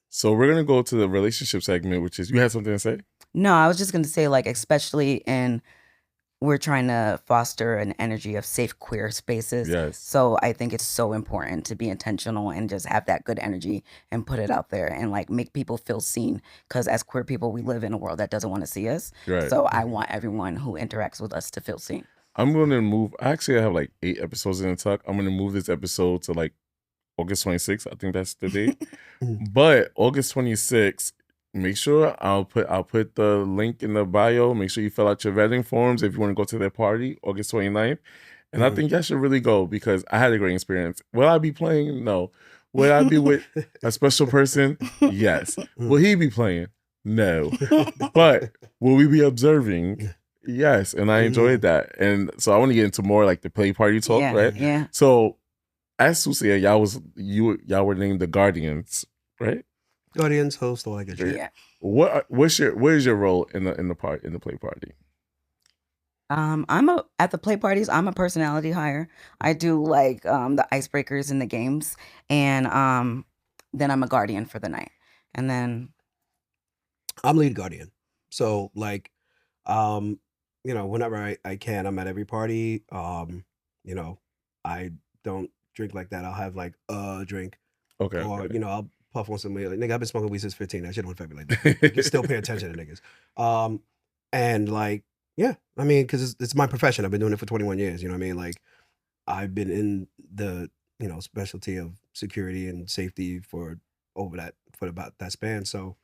So we're going to go to the relationship segment, which is, you had something to say? No, I was just going to say, like, especially we're trying to foster an energy of safe queer spaces. Yes. So I think it's so important to be intentional and just have that good energy and put it out there and like make people feel seen. Because as queer people, we live in a world that doesn't want to see us. Right. So I want everyone who interacts with us to feel seen. I'm going to move. Actually, I have like 8 episodes in the tuck. I'm going to move this episode to like August 26th. I think that's the date. But August 26th, make sure I'll put the link in the bio. Make sure you fill out your vetting forms if you want to go to their party, August 29th. And I think y'all should really go, because I had a great experience. Will I be playing? No. Will I be with a special person? Yes. Will he be playing? No. But will we be observing? Yes. And I enjoyed that. And so I want to get into more like the play party talk, right? Yeah. So as Susia, y'all were named the Guardians, right? Guardians, host, all that good shit. Yeah. What is your role in the play party? At the play parties, I'm a personality hire. I do like the icebreakers in the games, and then I'm a guardian for the night. And then I'm lead guardian. So like you know, whenever I can, I'm at every party. You know, I don't drink like that. I'll have like a drink. Okay. Or, you know, I'll puff on some weed. Like, nigga, I've been smoking weed since 15. That shit don't affect me like that. You still pay attention to niggas. And like, yeah, I mean, because it's my profession. I've been doing it for 21 years. You know what I mean? Like, I've been in the, you know, specialty of security and safety for about that span. So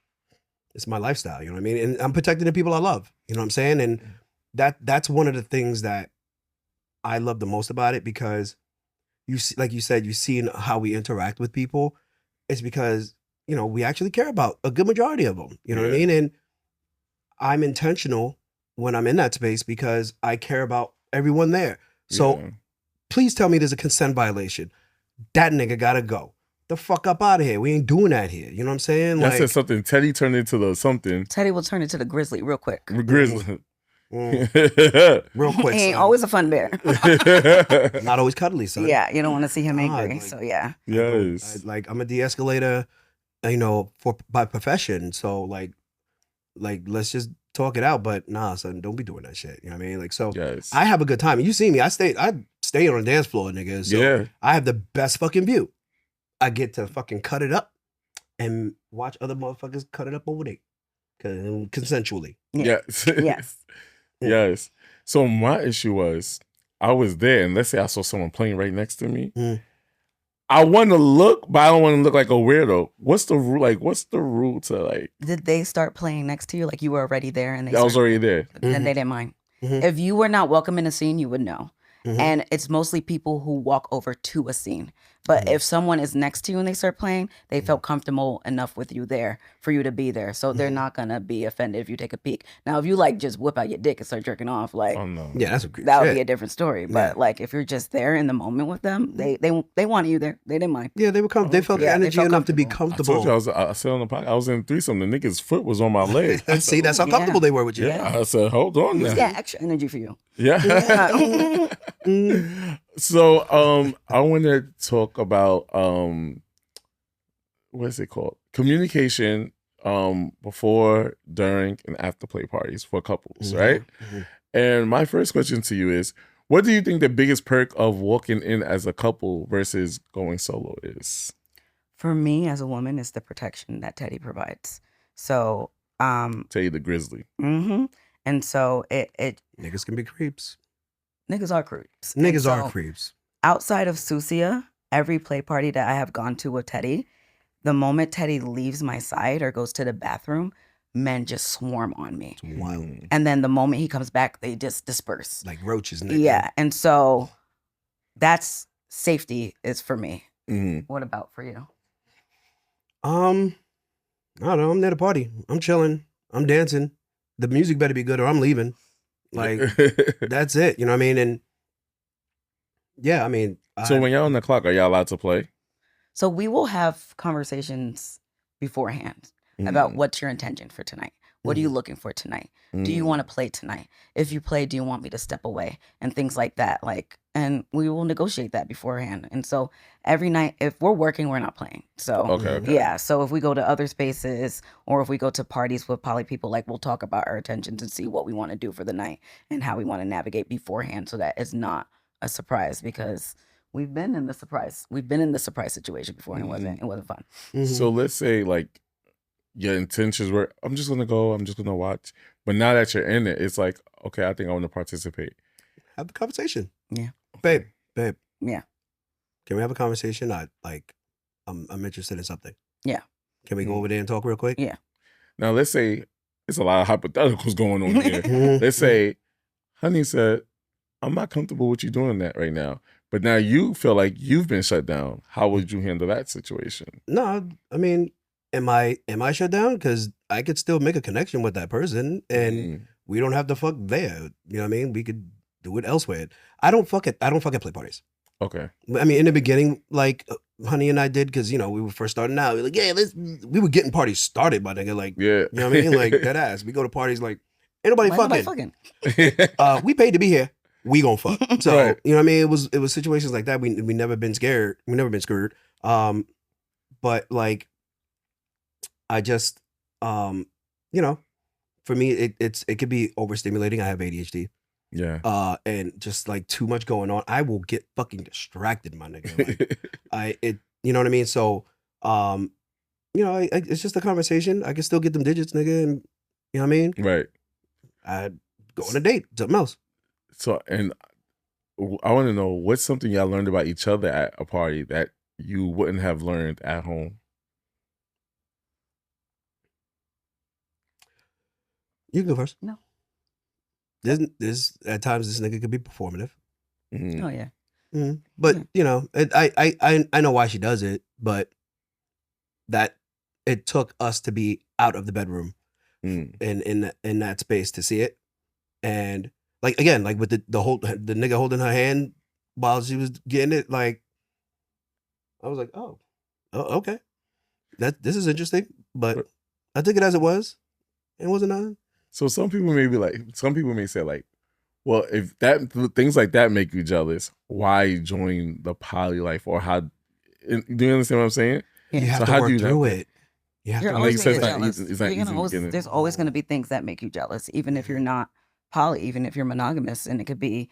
it's my lifestyle. You know what I mean? And I'm protecting the people I love. You know what I'm saying? And that's one of the things that I love the most about it, because you see, like you said, you see how we interact with people. It's because, you know, we actually care about a good majority of them. You know what I mean? And I'm intentional when I'm in that space because I care about everyone there. So please tell me there's a consent violation. That nigga gotta go. The fuck up out of here. We ain't doing that here. You know what I'm saying? That said something. Teddy turned into the something. Teddy will turn into the grizzly real quick. Grizzly. Real quick. He ain't always a fun bear. Not always cuddly, son. Yeah, you don't want to see him angry. So yeah. Yes. I'm a de-escalator, you know, by profession. So like let's just talk it out. But nah, son, don't be doing that shit. You know what I mean? Like, so I have a good time. You see me, I stay on the dance floor, nigga. So I have the best fucking view. I get to fucking cut it up and watch other motherfuckers cut it up over there. Consensually. Yes. Yes. Yes. So my issue was, I was there, and let's say I saw someone playing right next to me. I want to look, but I don't want to look like a weirdo. What's the rule? Like, what's the rule to like? Did they start playing next to you? Like you were already there, and I was already there. Then they didn't mind. If you were not welcome in a scene, you would know. Mhm. And it's mostly people who walk over to a scene. But if someone is next to you and they start playing, they felt comfortable enough with you there for you to be there. So they're not gonna be offended if you take a peek. Now, if you like just whip out your dick and start jerking off, like Oh no. Yeah, that's a creep. that would shit. be a different story. But like if you're just there in the moment with them, they wanted you there. They didn't mind. Yeah, they were they felt the Yeah, they energy felt enough to be I told comfortable. you I said on the podcast, I was in threesome. The nigga's foot was on my leg. See, that's how Yeah. comfortable they were with you. Yeah, I said, hold on Who's now. got extra energy for you? Yeah. So I want to talk about what is it called? Communication before, during, and after play parties for couples, right? Mhm. And my first question to you is, what do you think the biggest perk of walking in as a couple versus going solo is? For me as a woman, it's the protection that Teddy provides. So Tell you the grizzly. and so it Niggas can be creeps. niggas are creeps. Niggas And so, are creeps. outside of Susia, every play party that I have gone to with Teddy, the moment Teddy leaves my side or goes to the bathroom, men just swarm on me. It's wild. And then the moment he comes back, they just disperse. Like roaches. Nigga. Yeah. And so that's safety is for me. Mhm. What about for you? I don't know. I'm at a party. I'm chilling. I'm dancing. The music better be good or I'm leaving. Like that's it. You know what I mean? And yeah, I mean. So when y'all on the clock, are y'all allowed to play? So we will have conversations beforehand about what's your intention for tonight. What are you looking for tonight? Do you want to play tonight? If you play, do you want me to step away? And things like that. And we will negotiate that beforehand. And so every night, if we're working, we're not playing. So Okay. yeah. So if we go to other spaces or if we go to parties with poly people, like we'll talk about our intentions and see what we want to do for the night and how we want to navigate beforehand so that it's not a surprise because we've been in the surprise situation before and it wasn't fun. So let's say like your intentions were, I'm just gonna go, I'm just gonna watch. But now that you're in it, it's like, okay, I think I want to participate. have the conversation. Yeah. Babe. Yeah. Can we have a conversation? I'm interested in something. Yeah. Can we go over there and talk real quick? Yeah. Now let's say it's a lot of hypotheticals going on here. Mhm. Let's say honey said, I'm not comfortable with you doing that right now. But now you feel like you've been shut down. How would you handle that situation? No, I mean, am I shut down? Because I could still make a connection with that person, and we don't have to fuck there. You know what I mean? We could do it elsewhere. I don't fuck at play parties. Okay. I mean, in the beginning, like Honey and I did, because we were first starting out. We were like, yeah, we were getting parties started, my nigga. Like, Yeah. you know what I mean? Like that ass. We go to parties like ain't nobody Why nobody fucking. fucking? We paid to be here. We gonna fuck. So Right. you know what I mean? It was situations like that. We never been scared. We never been screwed. But like, I just for me it could be overstimulating. I have ADHD. Yeah. And just like too much going on, I will get fucking distracted, my nigga. Like you know what I mean? So it's just a conversation. I can still get them digits, nigga, and you know what I mean? Right. I go on a date, something else. So, and I want to know, what's something y'all learned about each other at a party that you wouldn't have learned at home? You can go first. No. There's at times this nigga could be performative. Mhm. Oh yeah. But I know why she does it, but that it took us to be out of the bedroom in that space to see it. And like again, like with the nigga holding her hand while she was getting it, like I was like, oh okay. This is interesting, but I took it as it was. It wasn't nothing. So some people may say like, well, if things like that make you jealous, why join the poly life, or how? Do you understand what I'm saying? Yeah. You have So to how do work you through have it. You have You're to like always you gonna said, get it's not jealous. easy- it's not You're gonna easy always- beginning. there's always going to be things that make you jealous, even if you're not poly, even if you're monogamous, and it could be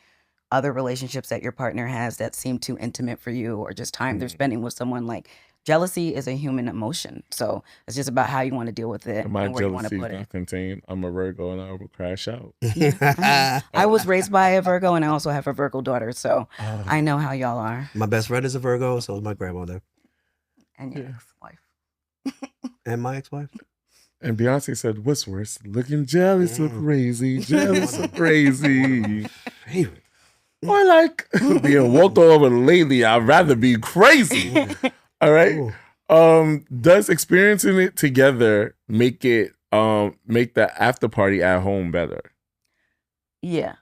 other relationships that your partner has that seem too intimate for you, or just time they're spending with someone. Like jealousy is a human emotion, so it's just about how you want to deal with it And my and where you want to jealousy is put not it. contained. I'm a Virgo and I will crash out. I was raised by a Virgo, and I also have a Virgo daughter, so I know how y'all are. My best friend is a Virgo, so is my grandmother. And your ex-wife. And my ex-wife. And Beyonce said, "What's worse, looking jealous or crazy? Jealous or crazy?" Favorite. Or like being walked all over lately. I'd rather be crazy. All right. Does experiencing it together make the after party at home better? Yeah.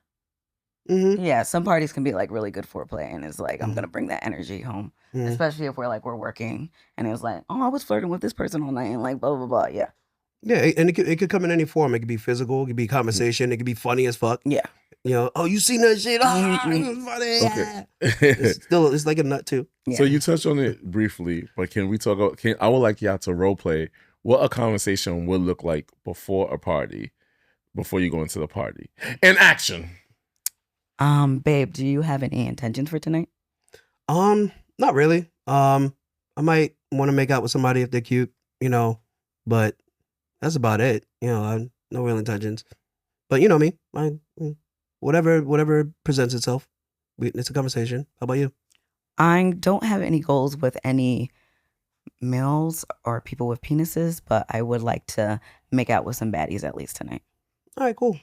Yeah, some parties can be like really good foreplay, and it's like I'm gonna bring that energy home, especially if we're working, and it was like, oh, I was flirting with this person all night, and like blah blah blah. Yeah, Yeah, and it could come in any form. It could be physical, it could be conversation, it could be funny as fuck. yeah. You know, oh, you seen that shit? Oh, it was funny. Okay. It's like a nut too. Yeah. So you touched on it briefly, but can we talk about, I would like y'all to role play what a conversation would look like before a party, before you go into the party. In action. Babe, do you have any intentions for tonight? Not really. I might want to make out with somebody if they're cute, you know, but that's about it. You know, I no real intentions. But you know me, whatever presents itself, it's a conversation. How about you? I don't have any goals with any males or people with penises, but I would like to make out with some baddies at least tonight. All right, cool.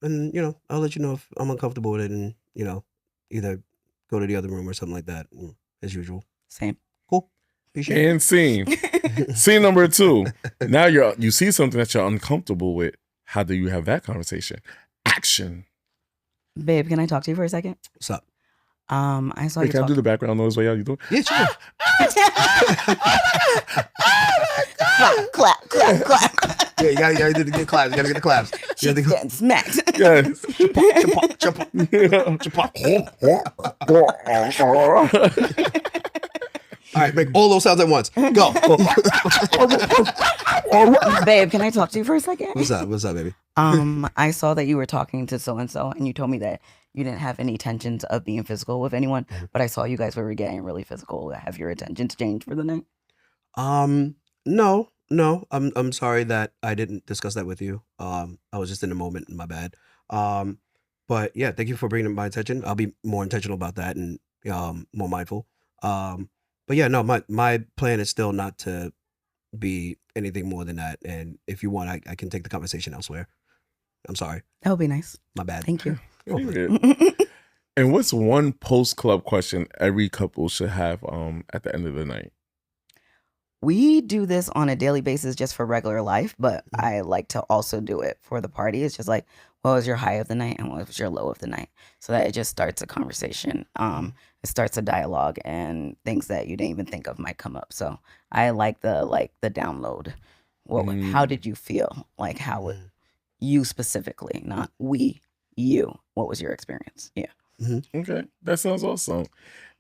And you know, I'll let you know if I'm uncomfortable with it, and you know, either go to the other room or something like that, as usual. Same. Cool. Appreciate And scene. Scene number 2. Now you see something that you're uncomfortable with. How do you have that conversation? Action. Babe, can I talk to you for a second? What's up? I saw Hey, you. can I do the background noise while y'all you doing? Yeah, sure. Clap. Yeah, you gotta do the good claps. You gotta get the claps. She's getting smacked. Yes. All right, make all those sounds at once. Go. Babe, can I talk to you for a second? What's up, baby? I saw that you were talking to so and you told me that you didn't have any intentions of being physical with anyone, but I saw you guys were getting really physical. Have your intentions changed for the night? No. I'm sorry that I didn't discuss that with you. I was just in the moment, my bad. But yeah, thank you for bringing it to my attention. I'll be more intentional about that and more mindful. But yeah, no, my plan is still not to be anything more than that. And if you want, I can take the conversation elsewhere. I'm sorry. That would be nice. My bad. Thank you. And what's one post-club question every couple should have at the end of the night? We do this on a daily basis just for regular life, but I like to also do it for the party. It's just like, what was your high of the night and what was your low of the night? So that it just starts a conversation. It starts a dialogue, and things that you didn't even think of might come up. So I like the download. How did you feel? Like you specifically, not we, you. What was your experience? Yeah. Mm-hmm. Okay, that sounds awesome.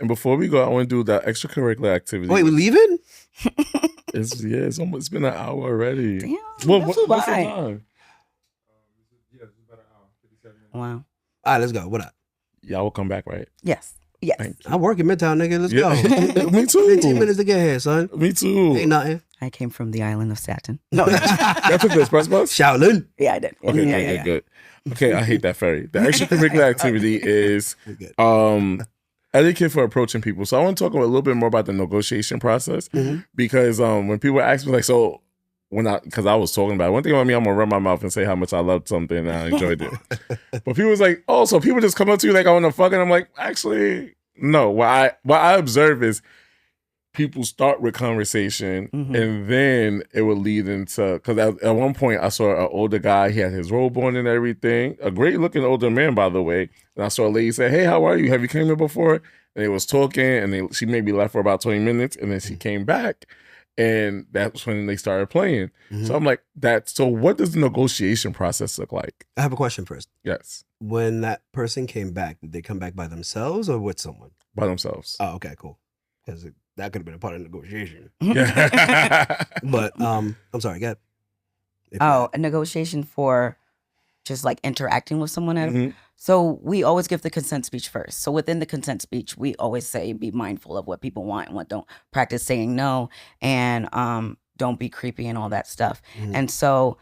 And before we go, I want to do the extracurricular activity. Wait, we're leaving? It's been an hour already. Damn, What's the why? time? It's about an hour, 57 minutes. Wow. All right, let's go. What up? Y'all will come back, right? Yes. I work in Midtown, nigga. Let's go. Me too. 15 minutes to get here, son. Me too. Ain't nothing. I came from the island of Satin. No, that took the express bus? Shaolin. Yeah, I did. Okay, good. Okay, I hate that ferry. The extracurricular activity is etiquette for approaching people. So I want to talk a little bit more about the negotiation process because when people ask me like, so because I was talking about it, one thing about me, I'm gonna run my mouth and say how much I loved something and I enjoyed it. But people was like, oh, so people just come up to you like I want to fuck, and I'm like, actually, no. What I observe is people start with conversation and then it would lead into, because at one point I saw an older guy, he had his robe on and everything, a great looking older man, by the way, and I saw a lady say, hey, how are you, have you came here before? And they was talking and she maybe left for about 20 minutes and then she came back and that's when they started playing. So I'm like, so what does the negotiation process look like? I have a question first. Yes. When that person came back, did they come back by themselves or with someone? By themselves. Oh, okay, cool. Because that could have been a part of the negotiation. Yeah. But I'm sorry, go ahead. A negotiation for just like interacting with someone. So we always give the consent speech first. So within the consent speech, we always say be mindful of what people want and what don't. Practice saying no, and don't be creepy and all that stuff. And so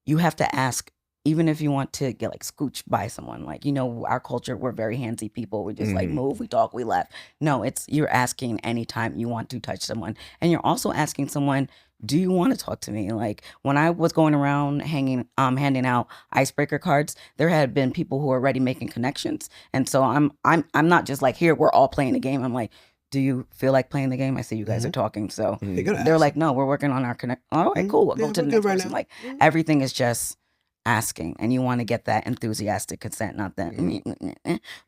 you have to ask, even if you want to get like scooched by someone, like, you know, our culture, we're very handsy people. We just like move, we talk, we laugh. No, you're asking anytime you want to touch someone. And you're also asking someone, do you want to talk to me? Like when I was going around handing out icebreaker cards, there had been people who were already making connections. And so I'm not just like, here, we're all playing the game. I'm like, do you feel like playing the game? I see you guys are talking. So they're like, no, we're working on our connect. All right, cool. We'll go to the next person. Like everything is just asking, and you want to get that enthusiastic consent, not that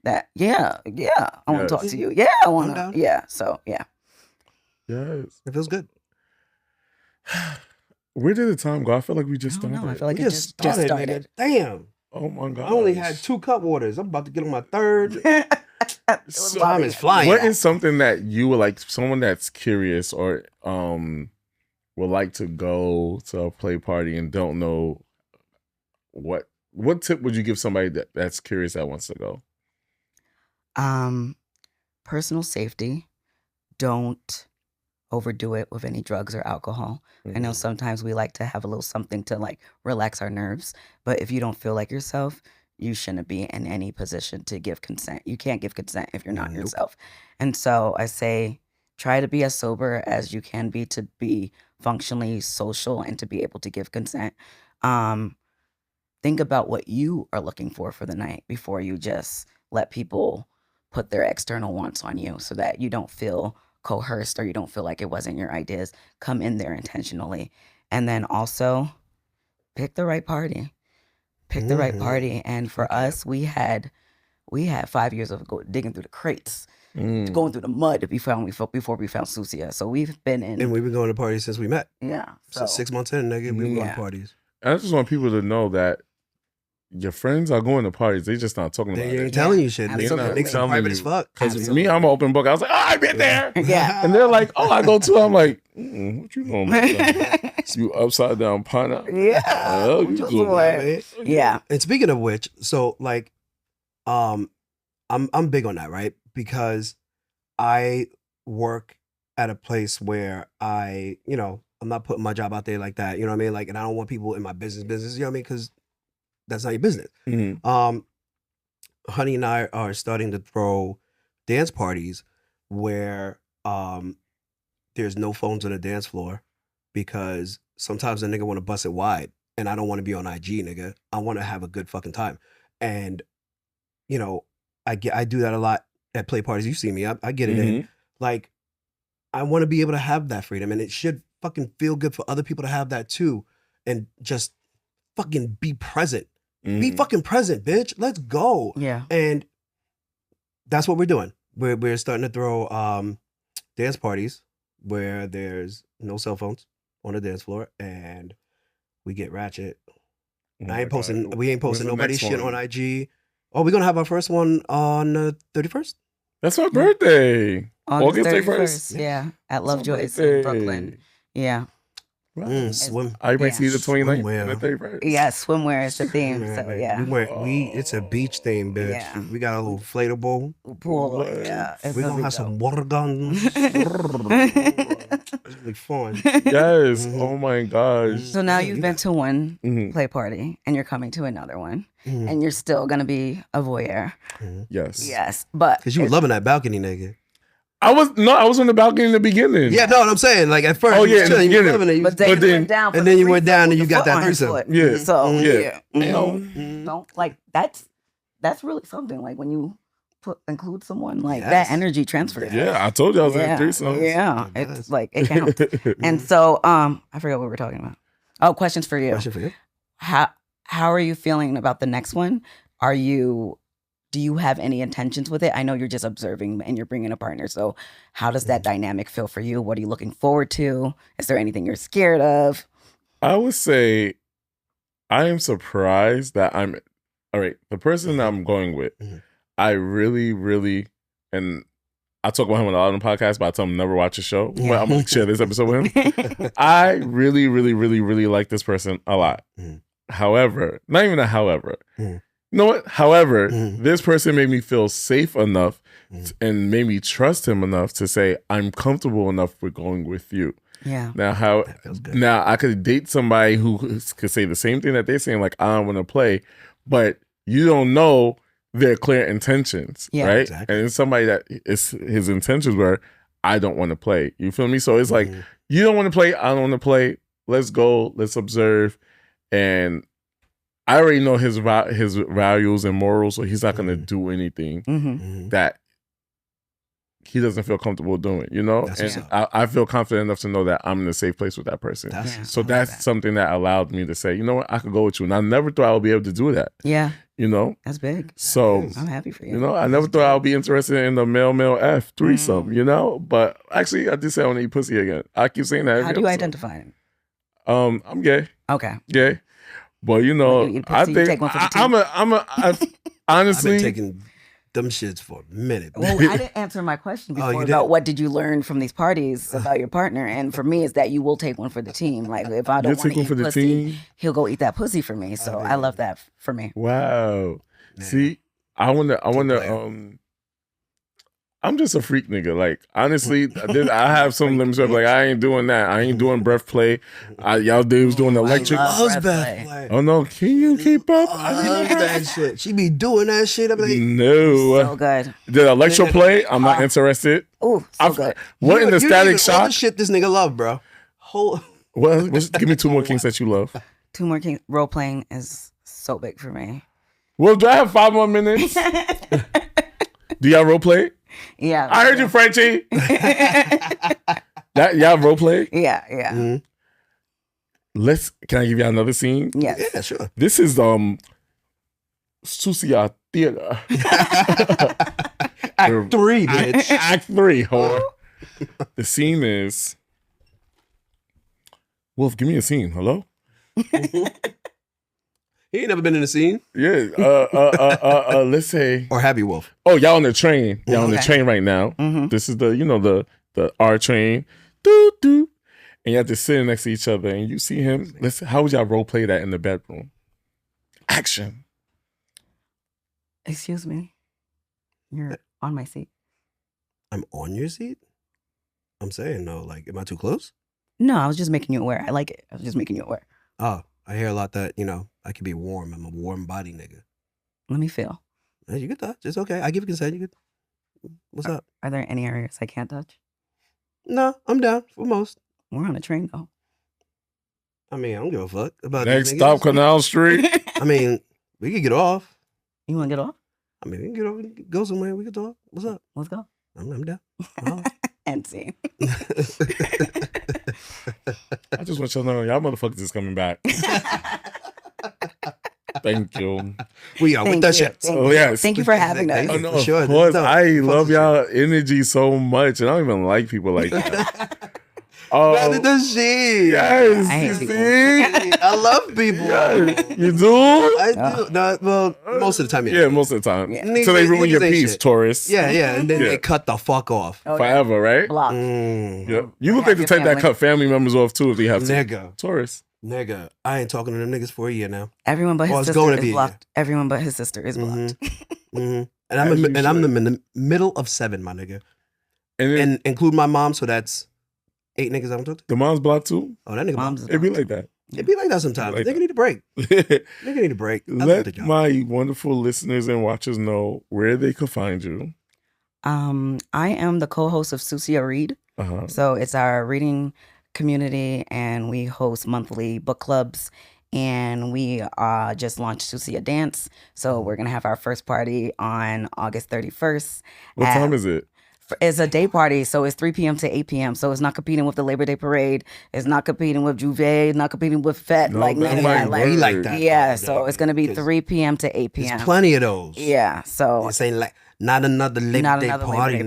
that I want to talk to you. Yeah, I want to. Yeah, so yeah. Yes, it feels good. Where did the time go? I feel like we just started. I feel like we it just started. Nigga. Damn. Oh my god! I only had 2 cup waters. I'm about to get on my 3rd. So, time is flying. What is something that you would like? Someone that's curious or would like to go to a play party and don't know what tip would you give somebody that's curious that wants to go? Personal safety. Don't overdo it with any drugs or alcohol. I know sometimes we like to have a little something to like relax our nerves, but if you don't feel like yourself, you shouldn't be in any position to give consent. You can't give consent if you're not yourself. And so I say, try to be as sober as you can be to be functionally social and to be able to give consent. Think about what you are looking for the night before you just let people put their external wants on you, so that you don't feel coerced or you don't feel like it wasn't your ideas. Come in there intentionally. And then also pick the right party. Pick the right party. And for us, we had 5 years of digging through the crates, going through the mud before we found Susia. So we've been in. And we've been going to parties since we met. Yeah. So 6 months in, nigga, we've been going to parties. I just want people to know that your friends are going to parties. They just not talking about it. They ain't telling you shit. They Absolutely. not private as fuck. Because me, I'm an open book. I was like, oh, I've been there. Yeah. And they're like, oh, I go too. I'm like, what you doing? You upside down pineapple. Yeah. Oh, you doing? Yeah. And speaking of which, so like, I'm big on that, right? Because I work at a place where I'm not putting my job out there like that. You know what I mean? Like, and I don't want people in my business. You know what I mean? Because that's not your business. Honey and I are starting to throw dance parties where there's no phones on the dance floor, because sometimes a nigga want to bust it wide, and I don't want to be on IG, nigga. I want to have a good fucking time. And I do that a lot at play parties. You see me, I get it in. Like, I want to be able to have that freedom, and it should fucking feel good for other people to have that too, and just fucking be present. Be fucking present, bitch. Let's go. Yeah. And that's what we're doing. We're starting to throw dance parties where there's no cell phones on the dance floor, and we get ratchet. We ain't posting nobody's shit on IG. Oh, we're gonna have our first one on the 31st. That's my birthday. August 31st. Yeah. At Lovejoy's in Brooklyn. Yeah. Swim. I might see the 29th and the 31st. Yeah, swimwear is the theme. So yeah. It's a beach theme, bitch. Yeah. We got a little inflatable Pool. Yeah. We're gonna have some water guns. It's really fun. Yes. Oh my gosh. So now you've been to one play party and you're coming to another one, and you're still gonna be a voyeur. Yes. Yes, but because you were loving that balcony, nigga. I was on the balcony in the beginning. Yeah, no, what I'm saying, like at first, in the beginning. But then you went down, and then you went down and you got that threesome. Yeah. So yeah. Don't like that's really something. Like when you include someone, like that energy transfers. Yeah, I told you I was in threesome. Yeah, it's like it counts. And so I forgot what we were talking about. Oh, questions for you. Question for you. How are you feeling about the next one? Do you have any intentions with it? I know you're just observing and you're bringing a partner. So how does that dynamic feel for you? What are you looking forward to? Is there anything you're scared of? I would say I am surprised that the person that I'm going with, I really, really, and I talk about him a lot on the podcast, but I tell him never watch a show. But I'm going to share this episode with him. I really, really, really, really like this person a lot. However, not even a however. You know what? However, this person made me feel safe enough and made me trust him enough to say, I'm comfortable enough with going with you. Yeah. Now I could date somebody who could say the same thing that they're saying, like, I don't want to play, but you don't know their clear intentions, right? Exactly. And it's somebody that his intentions were, I don't want to play. You feel me? So it's like, You don't want to play. I don't want to play. Let's go. Let's observe. And I already know his values and morals, so he's not going to do anything that he doesn't feel comfortable doing, you know? And I feel confident enough to know that I'm in a safe place with that person. That's something that allowed me to say, you know what, I could go with you. And I never thought I would be able to do that. Yeah. You know? That's big. So I'm happy for you. You know, I never thought I would be interested in the male F threesome, you know? But actually, I did say I want to eat pussy again. I keep saying that. How do you identify it? I'm gay. Okay. Gay. But you know, I think honestly, I've been taking them shits for a minute. Well, I didn't answer my question before about what did you learn from these parties about your partner, and for me, is that you will take one for the team. Like if I don't want to eat pussy, he'll go eat that pussy for me. So I love that for me. Wow. Man. See, I wonder. I'm just a freak nigga. Like, honestly, I have some limits where like, I ain't doing that. I ain't doing breath play. Y'all dudes doing electric. I love breath play. Oh, no. Can you keep up? I love that shit. She be doing that shit. I'm like, no. So good. The electro play, I'm not interested. Oh, so good. What in the static shock? All the shit this nigga love, bro. Well, give me 2 more kings that you love. 2 more kings. Role playing is so big for me. Well, do I have 5 more minutes? Do y'all role play? Yeah. I heard you, Frenchie. Y'all role play? Yeah, yeah. Mm-hmm. Can I give y'all another scene? Yes. Yeah, sure. This is Susia Theater. Act 3, bitch. Act 3, whore. The scene is Wolf, give me a scene. Hello? He ain't never been in a scene. Yeah. Let's say. Or have you, Wolf? Oh, y'all on the train. Y'all on the train right now. Mm-hmm. This is the R train. Doo doo. And you have to sit next to each other and you see him. How would y'all role play that in the bedroom? Action. Excuse me. You're on my seat. I'm on your seat? I'm saying no. Like, am I too close? No, I was just making you aware. I like it. I was just making you aware. Oh, I hear a lot that, I can be warm. I'm a warm body nigga. Let me feel. You can touch. It's okay. I give you consent. You could. What's up? Are there any areas I can't touch? No, I'm down for most. We're on a train, though. I mean, I don't give a fuck about next stop, Canal Street. I mean, we could get off. You want to get off? I mean, we can get off. We can go somewhere. We can talk. What's up? Let's go. I'm down. And see. I just want y'all to know, y'all motherfuckers is coming back. Thank you. We are with that shit. Oh, yes. Thank you for having us. Oh, no, sure. Of course. I love y'all energy so much, and I don't even like people like that. Rather than shit. Yes. I hate people. See? I love people. Yes. You do? I do. No, well, most of the time, yeah. Yeah, most of the time. Yeah. So they ruin your peace, Taurus. Yeah, and then they cut the fuck off. Forever, right? Block. Yep. You look like the type that cut family members off too if they have to. Nigga. Taurus. Nigga. I ain't talking to them niggas for a year now. Everyone but his it's sister going to is be blocked. Everyone but his sister is blocked. And I'm in the middle of 7, my nigga. And include my mom, so that's 8 niggas I don't talk to. The mom's blocked too? Oh, that nigga Mom's It be like that. It be like that sometimes. Like Nigga need a break. Nigga need a break. Let my wonderful listeners and watchers know where they could find you. I am the co-host of Susia Read. So it's our reading community, and we host monthly book clubs. And we just launched Susia Dance. So we're going to have our first party on August 31st. What time is it? It's a day party, so it's 3 p.m. to 8 p.m. So it's not competing with the Labor Day Parade. It's not competing with Juve. It's not competing with Fête. No, like none of that. We like that. Yeah, so it's going to be 3 p.m. to 8 p.m. There's plenty of those. Yeah, so This ain't like not another Labor Day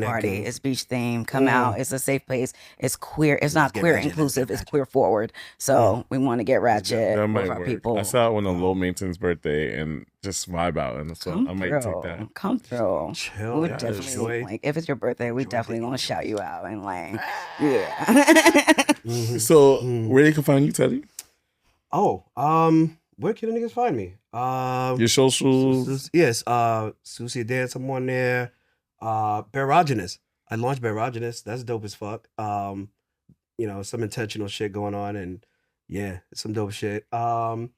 party. It's beach themed. Come out. It's a safe place. It's queer. It's not queer inclusive. It's queer forward. So we want to get ratchet with our people. I saw it on a low maintenance birthday and just vibe out, and so I might take that. Come through. Chill. We definitely like if it's your birthday, we definitely gonna shout you out and like yeah. So where they can find you, Teddy? Oh, where can the niggas find me? Your socials? Yes, Susia Dance, I'm on there. Barogenous. I launched Barogenous. That's dope as fuck. Some intentional shit going on, and yeah, it's some dope shit. And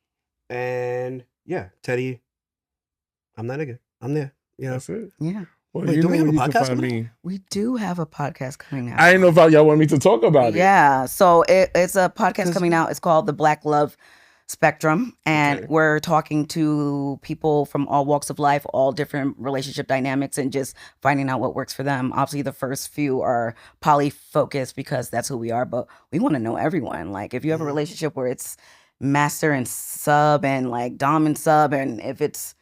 yeah, Teddy, I'm that nigga. I'm there. That's it. Yeah. Well, Wait, you do know we have where a you can podcast find coming me. We do have a podcast coming out. I didn't know if y'all want me to talk about it. Yeah, so it's a podcast 'Cause- coming out. It's called The Black Love Spectrum, and Okay. we're talking to people from all walks of life, all different relationship dynamics, and just finding out what works for them. Obviously, the first few are poly focused because that's who we are, but we want to know everyone. Like, if you have a relationship where it's master and sub, and like dom and sub, and if it's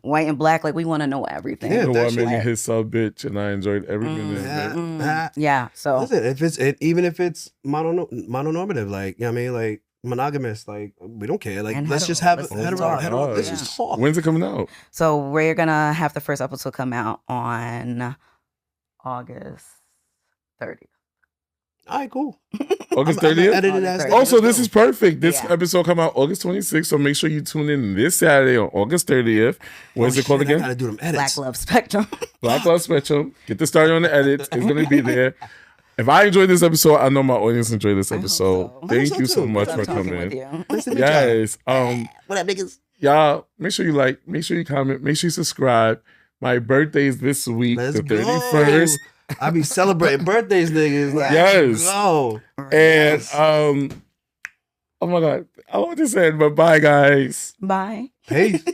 white and black, like we want to know everything. Yeah, You know that what? shit- Made me his sub bitch, and I enjoyed every minute of it. Yeah, so Listen, if it's even if it's mononormative, like you know what I mean, like monogamous, like we don't care. Like And let's just hetero. have Let's hetero, talk. hetero. Let's Yeah. just talk. When's it coming out? So we're gonna have the first episode come out on August 30th. All right, cool. August I'm 30th? editing August that 30th. Also, stuff. this is perfect. This Yeah. episode come out August 26th, so make sure you tune in this Saturday on August 30th. What is it called I again? gotta do them edits. Black Love Spectrum. Black Love Spectrum. Get the started on the edits. It's going to be there. If I enjoyed this episode, I know my audience enjoyed this I hope episode. so. I Thank hope you so so too. much Love for talking with coming. you. Nice to meet y'all. Yes. What up, niggas? Y'all, make sure you like, make sure you comment, make sure you subscribe. My birthday is this week, Let's the go. 31st. I be celebrating birthdays, niggas. Like, Yes. Go. And oh my God, I want to say it, but bye guys. Bye. Peace.